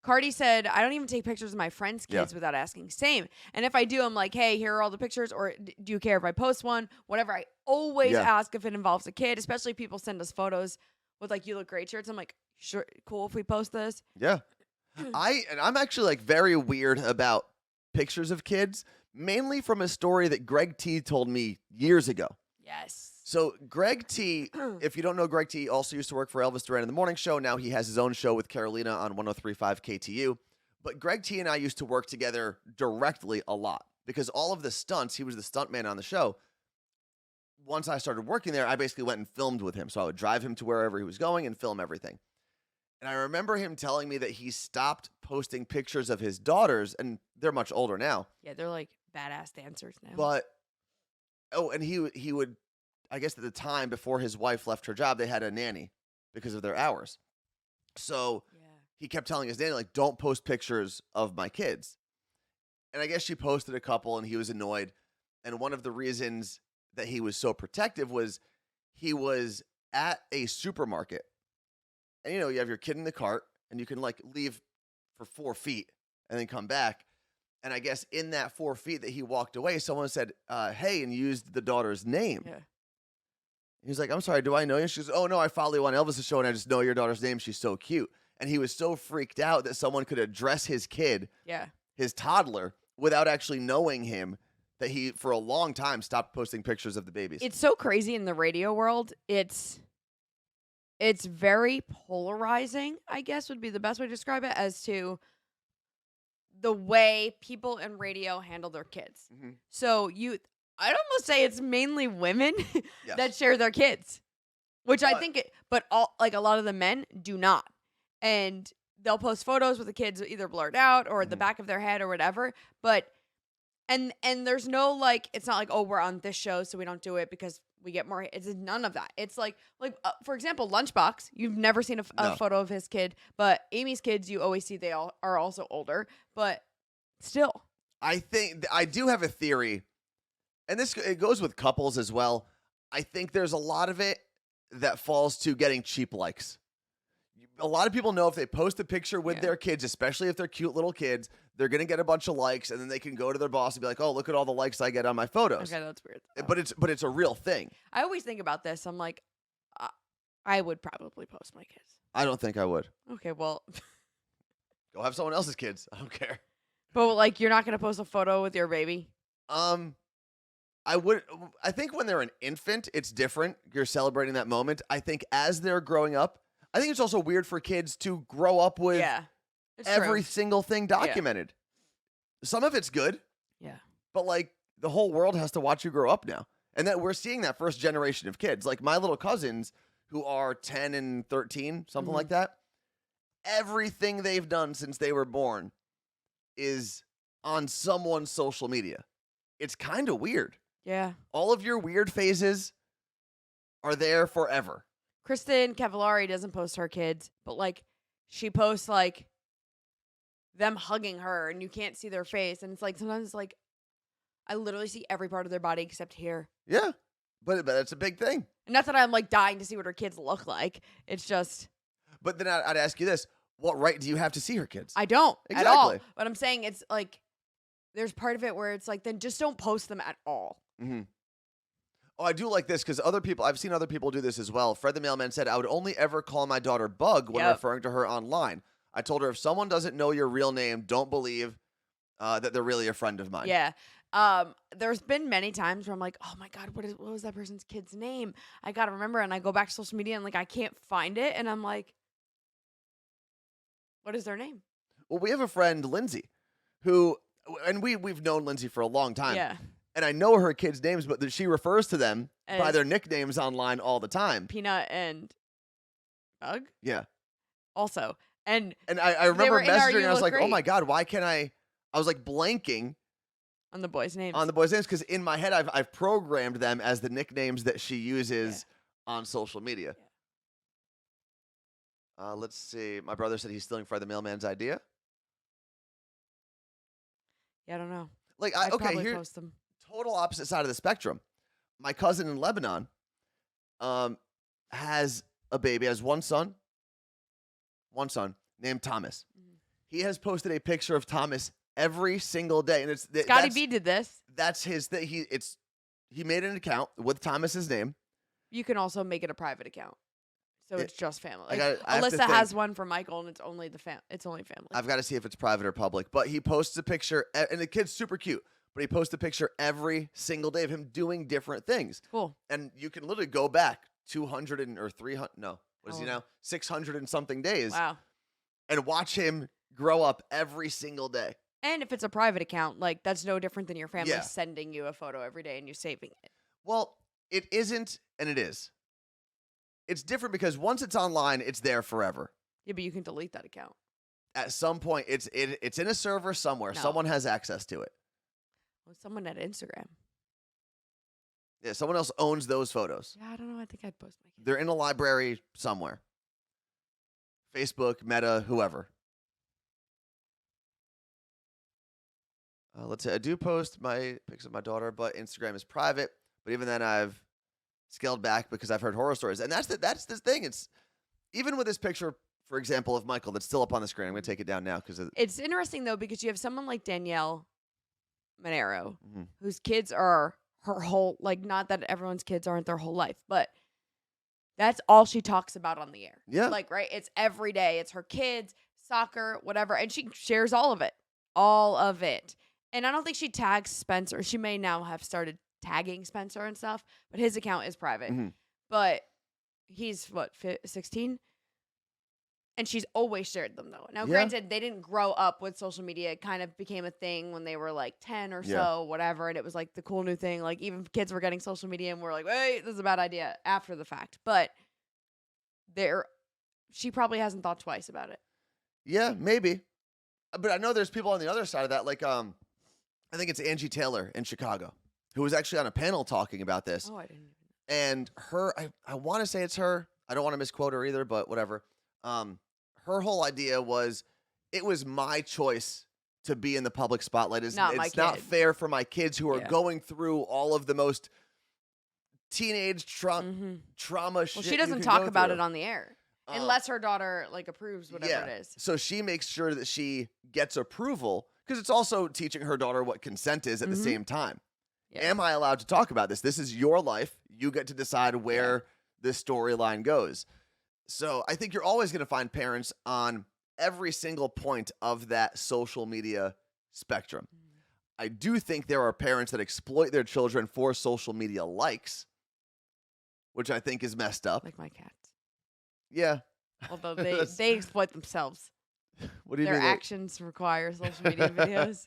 Cardi said, "I don't even take pictures of my friends' kids without asking." Same. And if I do, I'm like, "Hey, here are all the pictures," or "Do you care if I post one?" Whatever. I always ask if it involves a kid, especially if people send us photos with like "You look great" shirts. I'm like, "Sure, cool if we post this." Yeah. I'm actually like very weird about pictures of kids, mainly from a story that Greg T told me years ago. Yes. So Greg T, if you don't know, Greg T also used to work for Elvis Duran in the morning show. Now he has his own show with Carolina on 103.5 KTU. But Greg T and I used to work together directly a lot because all of the stunts, he was the stunt man on the show. Once I started working there, I basically went and filmed with him. So I would drive him to wherever he was going and film everything. And I remember him telling me that he stopped posting pictures of his daughters, and they're much older now. Yeah, they're like badass dancers now. But, and he would, I guess at the time before his wife left her job, they had a nanny because of their hours. So he kept telling his nanny, like, "Don't post pictures of my kids." And I guess she posted a couple and he was annoyed. And one of the reasons that he was so protective was he was at a supermarket. And, you have your kid in the cart and you can like leave for 4 feet and then come back. And I guess in that 4 feet that he walked away, someone said, "Hey," and used the daughter's name. Yeah. He was like, "I'm sorry, do I know you?" She goes, "Oh, no, I follow you on Elvis Show, and I just know your daughter's name. She's so cute." And he was so freaked out that someone could address his kid, his toddler, without actually knowing him, that he, for a long time, stopped posting pictures of the babies. It's so crazy in the radio world. It's very polarizing, I guess would be the best way to describe it, as to the way people in radio handle their kids. Mm-hmm. So I'd almost say it's mainly women that share their kids, which I think but a lot of the men do not. And they'll post photos with the kids either blurred out or at the back of their head or whatever. But, and there's no like, it's not like, "Oh, we're on this show, so we don't do it because we get more." It's none of that. It's like for example, Lunchbox, you've never seen a photo of his kid, but Amy's kids, you always see they all are also older, but still. I think I do have a theory, and it goes with couples as well. I think there's a lot of it that falls to getting cheap likes. A lot of people know if they post a picture with their kids, especially if they're cute little kids, they're going to get a bunch of likes, and then they can go to their boss and be like, "Oh, look at all the likes I get on my photos." Okay, that's weird. But it's a real thing. I always think about this. I'm like, I would probably post my kids. I don't think I would. Okay, well, Go have someone else's kids. I don't care. But like, you're not gonna post a photo with your baby. I think when they're an infant, it's different. You're celebrating that moment. I think as they're growing up, I think it's also weird for kids to grow up with It's every true. single thing documented. Some of it's good. Yeah. But like the whole world has to watch you grow up now. And that we're seeing that first generation of kids. Like my little cousins who are 10 and 13, something like that. Everything they've done since they were born is on someone's social media. It's kind of weird. Yeah. All of your weird phases are there forever. Kristen Cavallari doesn't post her kids, but like she posts like them hugging her and you can't see their face. And it's like sometimes like I literally see every part of their body except here. Yeah. But it's a big thing. And not that I'm like dying to see what her kids look like. It's just But then I'd ask you this. What right do you have to see her kids? I don't at all. Exactly. But I'm saying it's like there's part of it where it's like then just don't post them at all. Mm-hmm. Oh, I do like this because I've seen other people do this as well. Fred the Mailman said, I would only ever call my daughter Bug when referring to her online. I told her if someone doesn't know your real name, don't believe that they're really a friend of mine. Yeah. There's been many times where I'm like, oh my God, what was that person's kid's name? I gotta remember. And I go back to social media and like I can't find it. And I'm like, what is their name? Well, we have a friend, Lindsay, who, and we've known Lindsay for a long time. Yeah. And I know her kids' names, but she refers to them by As their nicknames online all the time. Peanut and Bug Yeah. also. And I remember were in our messaging You and I was Look like, oh my Great. God, why can't I was like blanking on the boys' names. on the boys' names because in my head I've programmed them as the nicknames that she uses on social media. Yeah. Let's see. My brother said he's stealing Fred the Mailman's idea. Yeah, I don't know. Like, I'd okay, probably here, post them. total opposite side of the spectrum. My cousin in Lebanon has a baby, has one son named Thomas. Mhm. He has posted a picture of Thomas every single day, and it's Scotty B did this. That's his thing. He made an account with Thomas's name. You can also make it a private account, so it's just family. I have to Alyssa has one for Michael, and it's only It's only family. I've got to see if it's private or public. But he posts a picture, and the kid's super cute. But he posts a picture every single day of him doing different things. Cool. And you can literally go back 200 or 300. No, what is he Oh. now? 600 and something days. Wow. And watch him grow up every single day. And if it's a private account, like that's no different than your family Yeah. sending you a photo every day and you saving it. Well, it isn't, and it is. It's different because once it's online, it's there forever. Yeah, but you can delete that account. At some point, it's in a server somewhere. No. Someone has access to it. Well, someone at Instagram. Yeah, someone else owns those photos. Yeah, I don't know. I think I'd post my kid. They're in a library somewhere. Facebook, Meta, whoever. Let's say I do post my pics of my daughter, but Instagram is private. But even then, I've scaled back because I've heard horror stories, and that's the thing. It's even with this picture, for example, of Michael that's still up on the screen. I'm gonna take it down now because It's interesting though because you have someone like Danielle Monero, Mhm. whose kids are her whole not that everyone's kids aren't their whole life, but that's all she talks about on the air. Yeah. Like, right? It's every day. It's her kids, soccer, whatever, and she shares all of it. All of it. And I don't think she tags Spencer. She may now have started tagging Spencer and stuff, but his account is private. Mhm. But he's 16? And she's always shared them though. Now, Yeah. granted, they didn't grow up with social media. It kind of became a thing when they were like 10 or Yeah. so, whatever. And it was like the cool new thing. Like even kids were getting social media and we're like, wait, this is a bad idea after the fact. But she probably hasn't thought twice about it. Yeah, maybe. But I know there's people on the other side of that. Like, I think it's Angie Taylor in Chicago, who was actually on a panel talking about this. Oh, I didn't even. And her, I want to say it's her. I don't want to misquote her either, but whatever. Her whole idea was, it was my choice to be in the public spotlight. It's Not my not kid. fair for my kids who are Yeah. going through all of the most teenage trauma Well, shit. she you doesn't can talk go about through. it on the air. Um, Unless her daughter approves whatever yeah. it is. So she makes sure that she gets approval because it's also teaching her daughter what consent is at the Mhm. same time. Yeah. Am I allowed to talk about this? This is your life. You get to decide where this storyline goes. So I think you're always going to find parents on every single point of that social media spectrum. I do think there are parents that exploit their children for social media likes, which I think is messed up. Like my cats. Yeah. Although they exploit themselves. What do you Their mean? actions require social media videos.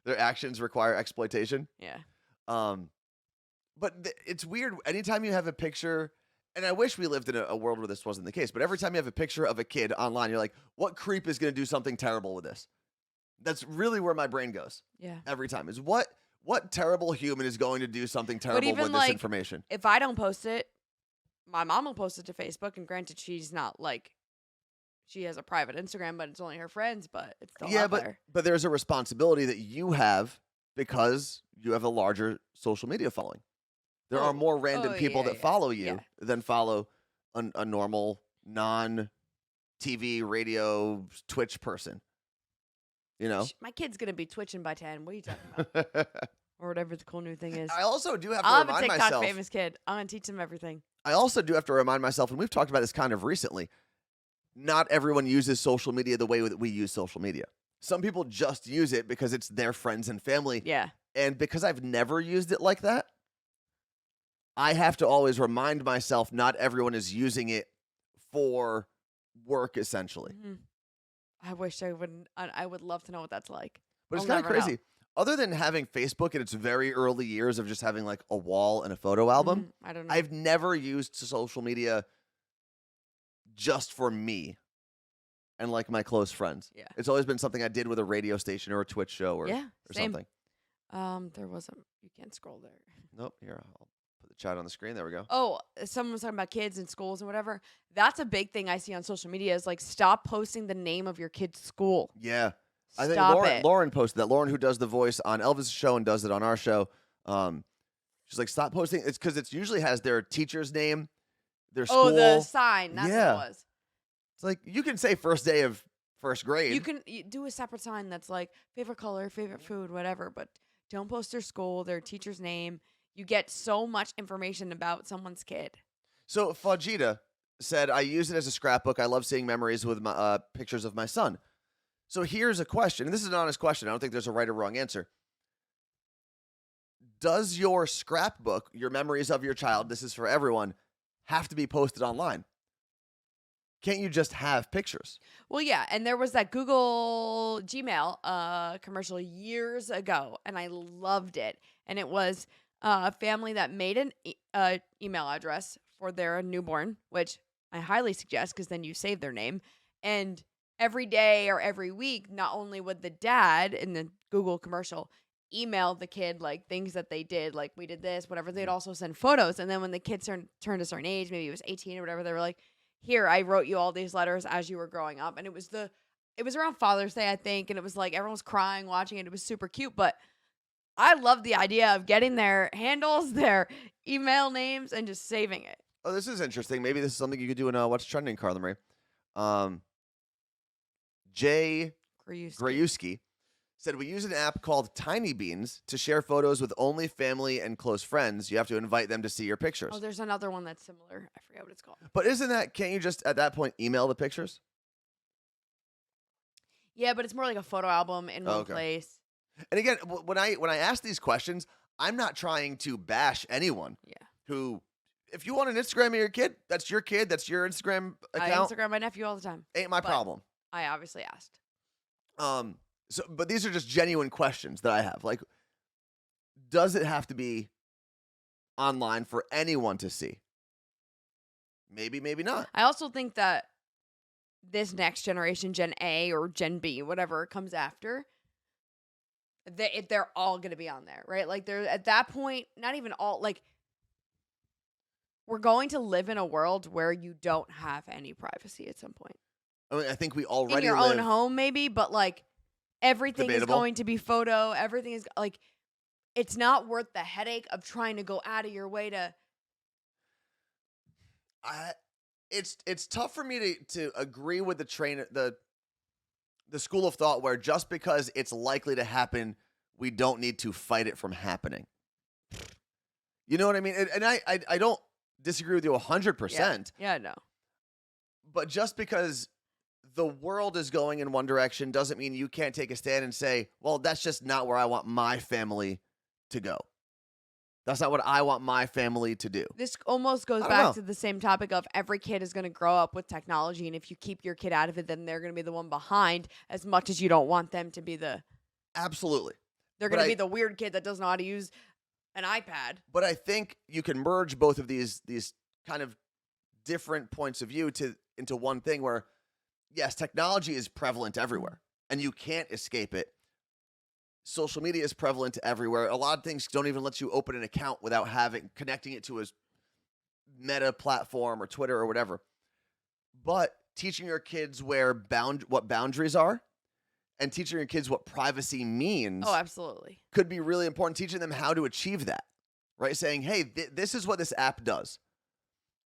Their actions require exploitation? Yeah. But it's weird. Anytime you have a picture, and I wish we lived in a world where this wasn't the case, but every time you have a picture of a kid online, you're like, what creep is going to do something terrible with this? That's really where my brain goes. Yeah. Every time is what terrible human is going to do something terrible with this information? If I don't post it, my mom will post it to Facebook. And granted, she's not like, she has a private Instagram, but it's only her friends, but it's still out there. But there's a responsibility that you have because you have a larger social media following. There are more random people that follow you than follow a normal non-TV, radio, Twitch person. You know? My kid's going to be twitching by 10. What are you talking about? Or whatever the cool new thing is. I also do have to I'll remind have a TikTok myself. famous kid. I'm going to teach him everything. I also do have to remind myself, and we've talked about this kind of recently, not everyone uses social media the way that we use social media. Some people just use it because it's their friends and family. Yeah. And because I've never used it like that, I have to always remind myself not everyone is using it for work, essentially. Mm-hmm. I wish I would. I would love to know what that's like. But it's kind of crazy. Know. Other than having Facebook in its very early years of just having like a wall and a photo album, I don't know. I've never used social media just for me and like my close friends. Yeah. It's always been something I did with a radio station or a Twitch show or something. There wasn't. You can't scroll there. Nope. Here, I'll put the chat on the screen. There we go. Oh, someone was talking about kids and schools and whatever. That's a big thing I see on social media is like stop posting the name of your kid's school. Yeah. I Stop think Lauren posted that. Lauren, who does the voice on Elvis Show and does it on our show, she's like, stop posting. It's because it usually has their teacher's name, their school. Oh, the sign. That's what it was. It's like, you can say first day of first grade. You can do a separate sign that's like favorite color, favorite food, whatever, but don't post their school, their teacher's name. You get so much information about someone's kid. So Fajita said, I use it as a scrapbook. I love seeing memories with my pictures of my son. So here's a question, and this is an honest question. I don't think there's a right or wrong answer. Does your scrapbook, your memories of your child, this is for everyone, have to be posted online? Can't you just have pictures? Well, yeah, and there was that Google Gmail commercial years ago, and I loved it. And it was a family that made an email address for their newborn, which I highly suggest because then you save their name. And every day or every week, not only would the dad in the Google commercial email the kid like things that they did, like we did this, whatever, they'd also send photos. And then when the kid turned a certain age, maybe it was 18 or whatever, they were like, here, I wrote you all these letters as you were growing up. And it was around Father's Day, I think. And it was like everyone was crying watching it. It was super cute. But I love the idea of getting their handles, their email names, and just saving it. Oh, this is interesting. Maybe this is something you could do in What's Trending, Carla Marie. Jay Grayuski said, we use an app called Tiny Beans to share photos with only family and close friends. You have to invite them to see your pictures. Oh, there's another one that's similar. I forget what it's called. But can't you just, at that point, email the pictures? Yeah, but it's more like a photo album in one place. And again, when I ask these questions, I'm not trying to bash anyone. Yeah. Who, if you want an Instagram of your kid, that's your Instagram account. I Instagram my nephew all the time. Ain't my problem. I obviously asked. But these are just genuine questions that I have. Like, does it have to be online for anyone to see? Maybe, maybe not. I also think that this next generation, Gen A or Gen B, whatever comes after, they're all going to be on there, right? Like, they're at that point, not even all, like, we're going to live in a world where you don't have any privacy at some point. I mean, I think we already in your own home, maybe, but like everything Debatable. is going to be photo. Everything is like, it's not worth the headache of trying to go out of your way to. It's tough for me to agree with the school of thought where just because it's likely to happen, we don't need to fight it from happening. You know what I mean? And I don't disagree with you 100%. Yeah, no. But just because the world is going in one direction doesn't mean you can't take a stand and say, well, that's just not where I want my family to go. That's not what I want my family to do. This almost goes back to the same topic of every kid is going to grow up with technology, and if you keep your kid out of it, then they're going to be the one behind, as much as you don't want them to be the... Absolutely. They're going to be the weird kid that doesn't know how to use an iPad. But I think you can merge both of these kind of different points of view into one thing where, yes, technology is prevalent everywhere, and you can't escape it. Social media is prevalent everywhere. A lot of things don't even let you open an account without connecting it to a Meta platform or Twitter or whatever. But teaching your kids what boundaries are and teaching your kids what privacy means. Oh, absolutely. Could be really important. Teaching them how to achieve that, right? Saying, hey, this is what this app does.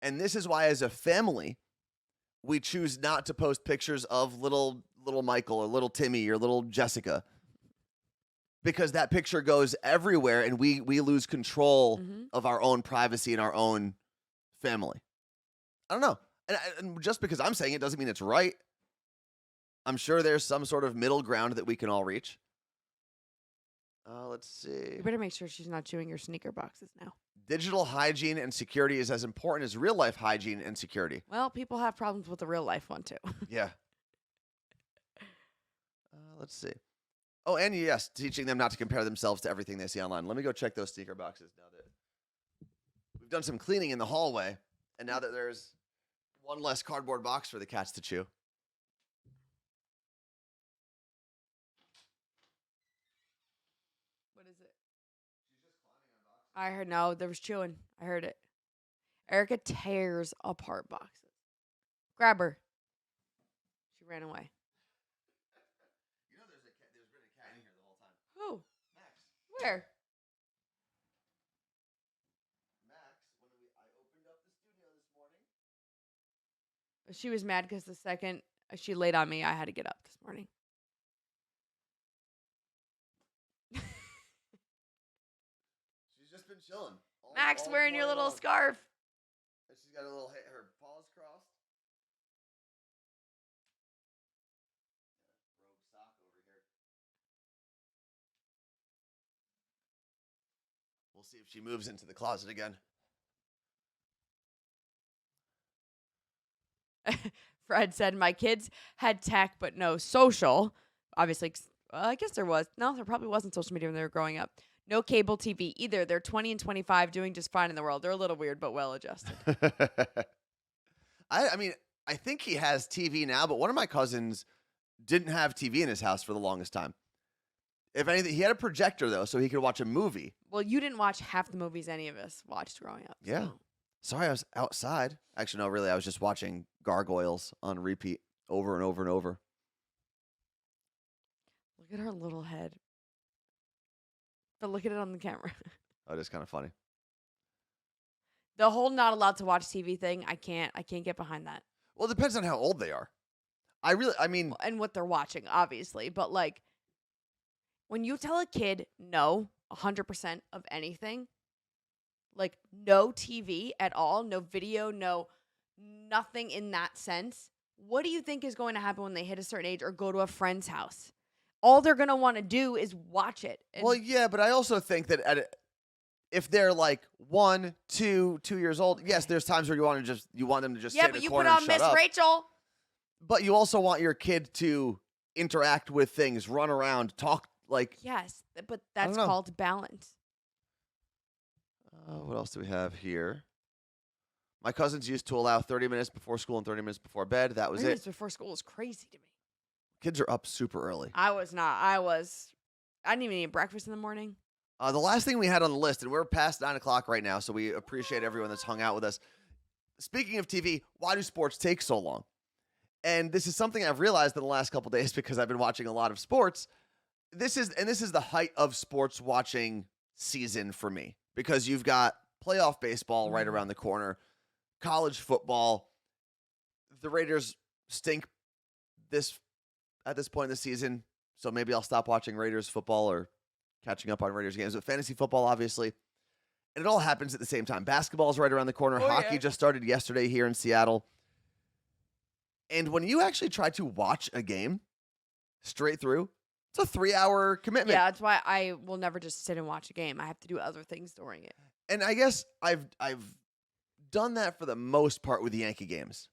And this is why, as a family, we choose not to post pictures of little Michael or little Timmy or little Jessica. Because that picture goes everywhere and we lose control of our own privacy and our own family. I don't know. And just because I'm saying it doesn't mean it's right. I'm sure there's some sort of middle ground that we can all reach. Let's see. You better make sure she's not chewing your sneaker boxes now. Digital hygiene and security is as important as real life hygiene and security. Well, people have problems with the real life one too. Yeah. Let's see. Oh, and yes, teaching them not to compare themselves to everything they see online. Let me go check those sneaker boxes now that we've done some cleaning in the hallway, and now that there's one less cardboard box for the cats to chew. What is it? I heard no, there was chewing. I heard it. Erica tears apart boxes. Grab her. She ran away. Who? Max. Where? Max, I opened up the studio this morning. She was mad because the second she laid on me, I had to get up this morning. She's just been chilling. Max, wearing your little scarf. And she's got her paws crossed. Rogue sock over here. We'll see if she moves into the closet again. Fred said, my kids had tech, but no social. Obviously, I guess there was. No, there probably wasn't social media when they were growing up. No cable TV either. They're 20 and 25, doing just fine in the world. They're a little weird, but well-adjusted. I mean, I think he has TV now, but one of my cousins didn't have TV in his house for the longest time. If anything, he had a projector, though, so he could watch a movie. Well, you didn't watch half the movies any of us watched growing up. Yeah. So. Sorry, I was outside. Actually, no, really, I was just watching Gargoyles on repeat over and over and over. Look at her little head. But look at it on the camera. Oh, it is kind of funny. The whole not allowed to watch TV thing, I can't get behind that. Well, it depends on how old they are. And what they're watching, obviously. But, like, when you tell a kid no 100% of anything, like no TV at all, no video, no nothing in that sense, what do you think is going to happen when they hit a certain age or go to a friend's house? All they're going to want to do is watch it. Well, yeah, but I also think that if they're like 1, 2 years old, yes, there's times where you want them to just sit in a corner and shut up. Yeah, but you put on Miss Rachel. But you also want your kid to interact with things, run around, talk like. Yes, but that's called balance. What else do we have here? My cousins used to allow 30 minutes before school and 30 minutes before bed. That was 30 it. minutes before school was crazy to me. Kids are up super early. I was not. I didn't even eat breakfast in the morning. The last thing we had on the list, and we're past 9 o'clock right now, so we appreciate everyone that's hung out with us. Speaking of TV, why do sports take so long? And this is something I've realized in the last couple of days because I've been watching a lot of sports. This is the height of sports watching season for me because you've got playoff baseball right around the corner, college football. The Raiders stink at this point in the season, so maybe I'll stop watching Raiders football or catching up on Raiders games. But fantasy football, obviously, and it all happens at the same time. Basketball is right around the corner. Hockey just started yesterday here in Seattle. And when you actually try to watch a game straight through, it's a 3-hour commitment. Yeah, that's why I will never just sit and watch a game. I have to do other things during it. And I guess I've done that for the most part with Yankee games,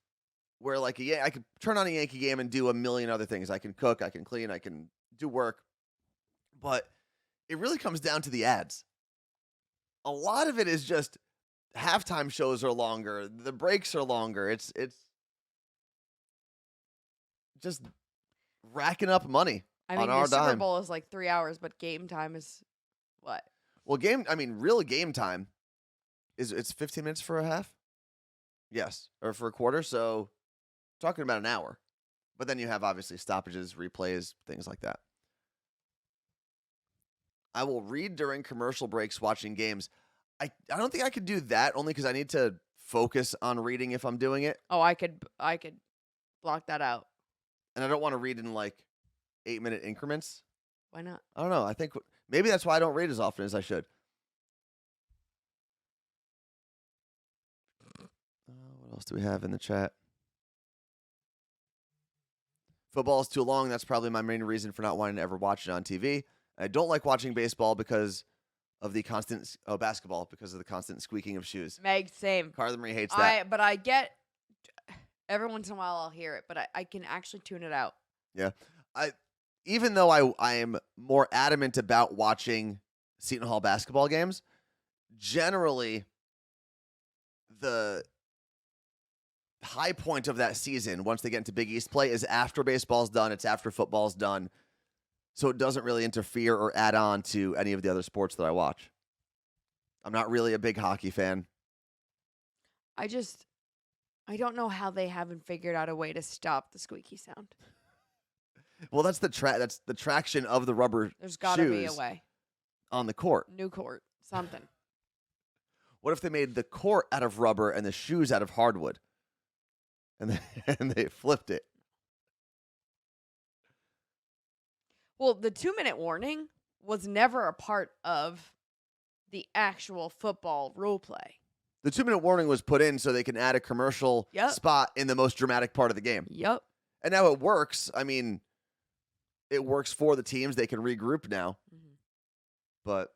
where like I could turn on a Yankee game and do a million other things. I can cook, I can clean, I can do work, but it really comes down to the ads. A lot of it is just halftime shows are longer, the breaks are longer. It's just racking up money. I mean, on your our Super dime. Bowl is like 3 hours, but game time is what? Well, real game time it's 15 minutes for a half? Yes, or for a quarter, so talking about an hour. But then you have obviously stoppages, replays, things like that. I will read during commercial breaks watching games. I don't think I could do that only because I need to focus on reading if I'm doing it. Oh, I could block that out. And I don't want to read in like 8-minute increments. Why not? I don't know. I think maybe that's why I don't read as often as I should. What else do we have in the chat? Football is too long. That's probably my main reason for not wanting to ever watch it on TV. I don't like watching baseball because of the constant basketball because of the constant squeaking of shoes. Meg, same. Carla Marie hates that. But I get every once in a while I'll hear it, but I can actually tune it out. Yeah. Even though I am more adamant about watching Seton Hall basketball games, generally the high point of that season, once they get into Big East play, is after baseball's done. It's after football's done. So it doesn't really interfere or add on to any of the other sports that I watch. I'm not really a big hockey fan. I don't know how they haven't figured out a way to stop the squeaky sound. Well, that's the traction of the rubber There's got to be a shoes way. on the court. New court, something. What if they made the court out of rubber and the shoes out of hardwood? And they flipped it. Well, the 2-minute warning was never a part of the actual football role play. The 2-minute warning was put in so they can add a commercial Yep. spot in the most dramatic part of the game. Yep. And now it works. I mean, it works for the teams. They can regroup now. Mm-hmm. But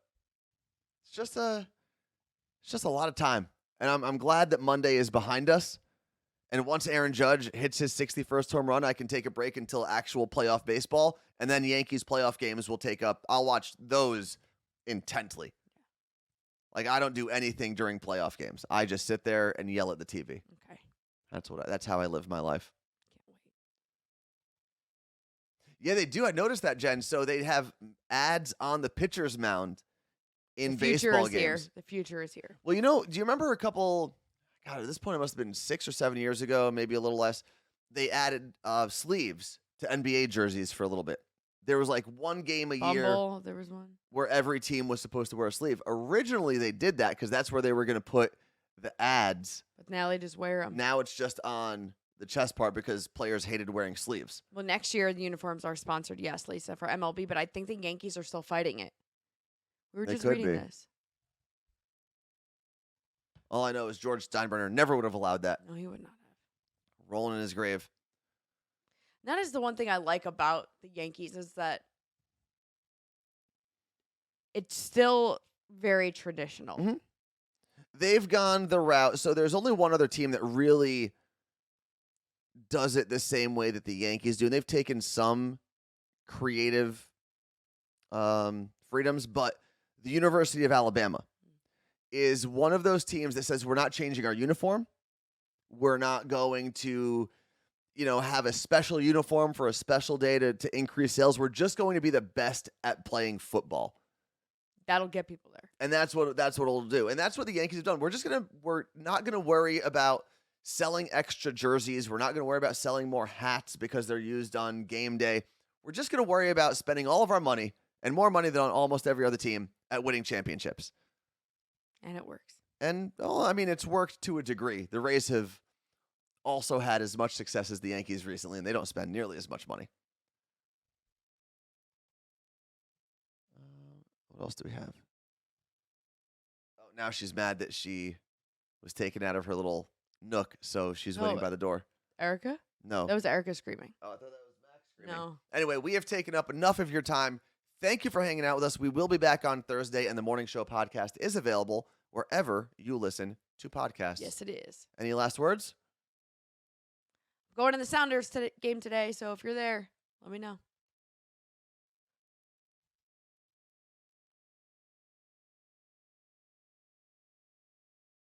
it's just a lot of time. And I'm glad that Monday is behind us. And once Aaron Judge hits his 61st home run, I can take a break until actual playoff baseball. And then Yankees playoff games will take up. I'll watch those intently. Like, I don't do anything during playoff games. I just sit there and yell at the TV. Okay. That's how I live my life. Can't wait. Yeah, they do. I noticed that, Jen. So they have ads on the pitcher's mound in baseball games. Here. The future is here. Well, do you remember at this point, it must have been 6 or 7 years ago, maybe a little less. They added sleeves to NBA jerseys for a little bit. There was like one game a year There was one where every team was supposed to wear a sleeve. Originally, they did that because that's where they were going to put the ads. But now they just wear them. Now it's just on the chest part because players hated wearing sleeves. Well, next year the uniforms are sponsored, yes, Lisa, for MLB, but I think the Yankees are still fighting it. We were They just could reading be. this. All I know is George Steinbrenner never would have allowed that. No, he would not have. Rolling in his grave. That is the one thing I like about the Yankees is that it's still very traditional. Mhm. They've gone the route. So there's only one other team that really does it the same way that the Yankees do. And they've taken some creative freedoms, but the University of Alabama is one of those teams that says we're not changing our uniform. We're not going to, have a special uniform for a special day to increase sales. We're just going to be the best at playing football. That'll get people there. And that's what it'll do. And that's what the Yankees have done. We're not going to worry about selling extra jerseys. We're not going to worry about selling more hats because they're used on game day. We're just going to worry about spending all of our money and more money than on almost every other team at winning championships. And it works. And, it's worked to a degree. The Rays have also had as much success as the Yankees recently, and they don't spend nearly as much money. What else do we have? Oh, now she's mad that she was taken out of her little nook, so she's waiting by the door. Erica? No. That was Erica screaming. Oh, I thought that was Max screaming. No. Anyway, we have taken up enough of your time. Thank you for hanging out with us. We will be back on Thursday, and the Morning Show podcast is available wherever you listen to podcasts. Yes, it is. Any last words? Going to the Sounders game today, so if you're there, let me know.